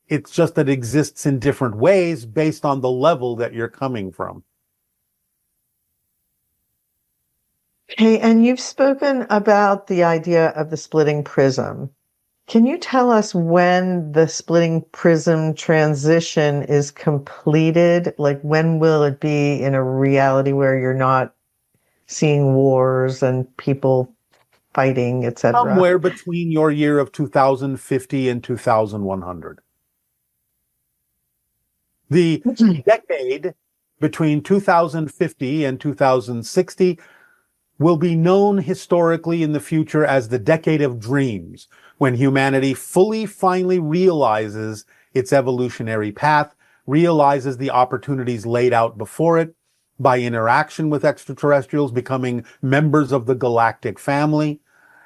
It's just that it exists in different ways based on the level that you're coming from. Okay, and you've spoken about the idea of the splitting prism. Can you tell us when the splitting prism transition is completed? Like, when will it be in a reality where you're not seeing wars and people fighting, etc.? Somewhere between your year of 2050 and 2100. The decade between 2050 and 2060 will be known historically in the future as the decade of dreams, when humanity finally realizes its evolutionary path, realizes the opportunities laid out before it by interaction with extraterrestrials, becoming members of the galactic family,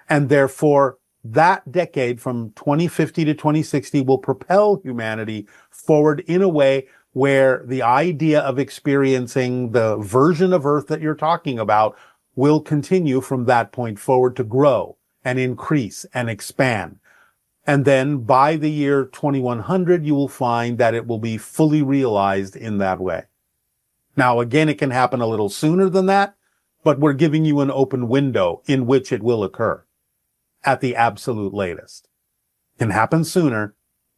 and therefore that decade from 2050 to 2060 will propel humanity forward in a way where the idea of experiencing the version of Earth that you're talking about will continue from that point forward to grow and increase and expand. And then by the year 2100, you will find that it will be fully realized in that way. Now, again, it can happen a little sooner than that, but we're giving you an open window in which it will occur at the absolute latest. It can happen sooner,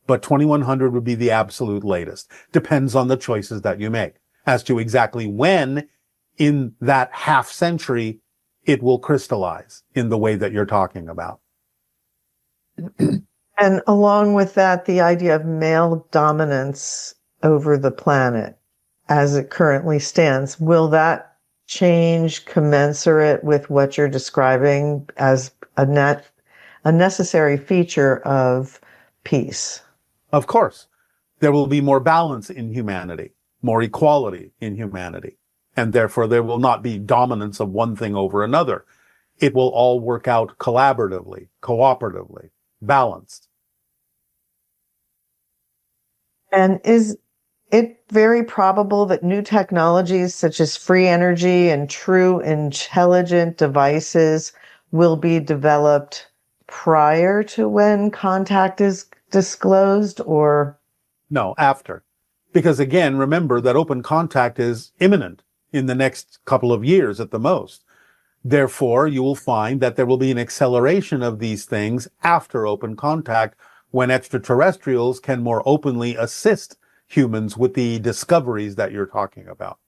but 2100 would be the absolute latest. Depends on the choices that you make as to exactly when in that half century it will crystallize in the way that you're talking about. And along with that, the idea of male dominance over the planet as it currently stands, will that change commensurate with what you're describing as a necessary feature of peace? Of course. There will be more balance in humanity, more equality in humanity, and therefore there will not be dominance of one thing over another. It will all work out collaboratively, cooperatively, balanced. And is it very probable that new technologies such as free energy and true intelligent devices will be developed prior to when contact is disclosed, or? No, after. Because again, remember that open contact is imminent in the next couple of years at the most. Therefore, you will find that there will be an acceleration of these things after open contact, when extraterrestrials can more openly assist humans with the discoveries that you're talking about.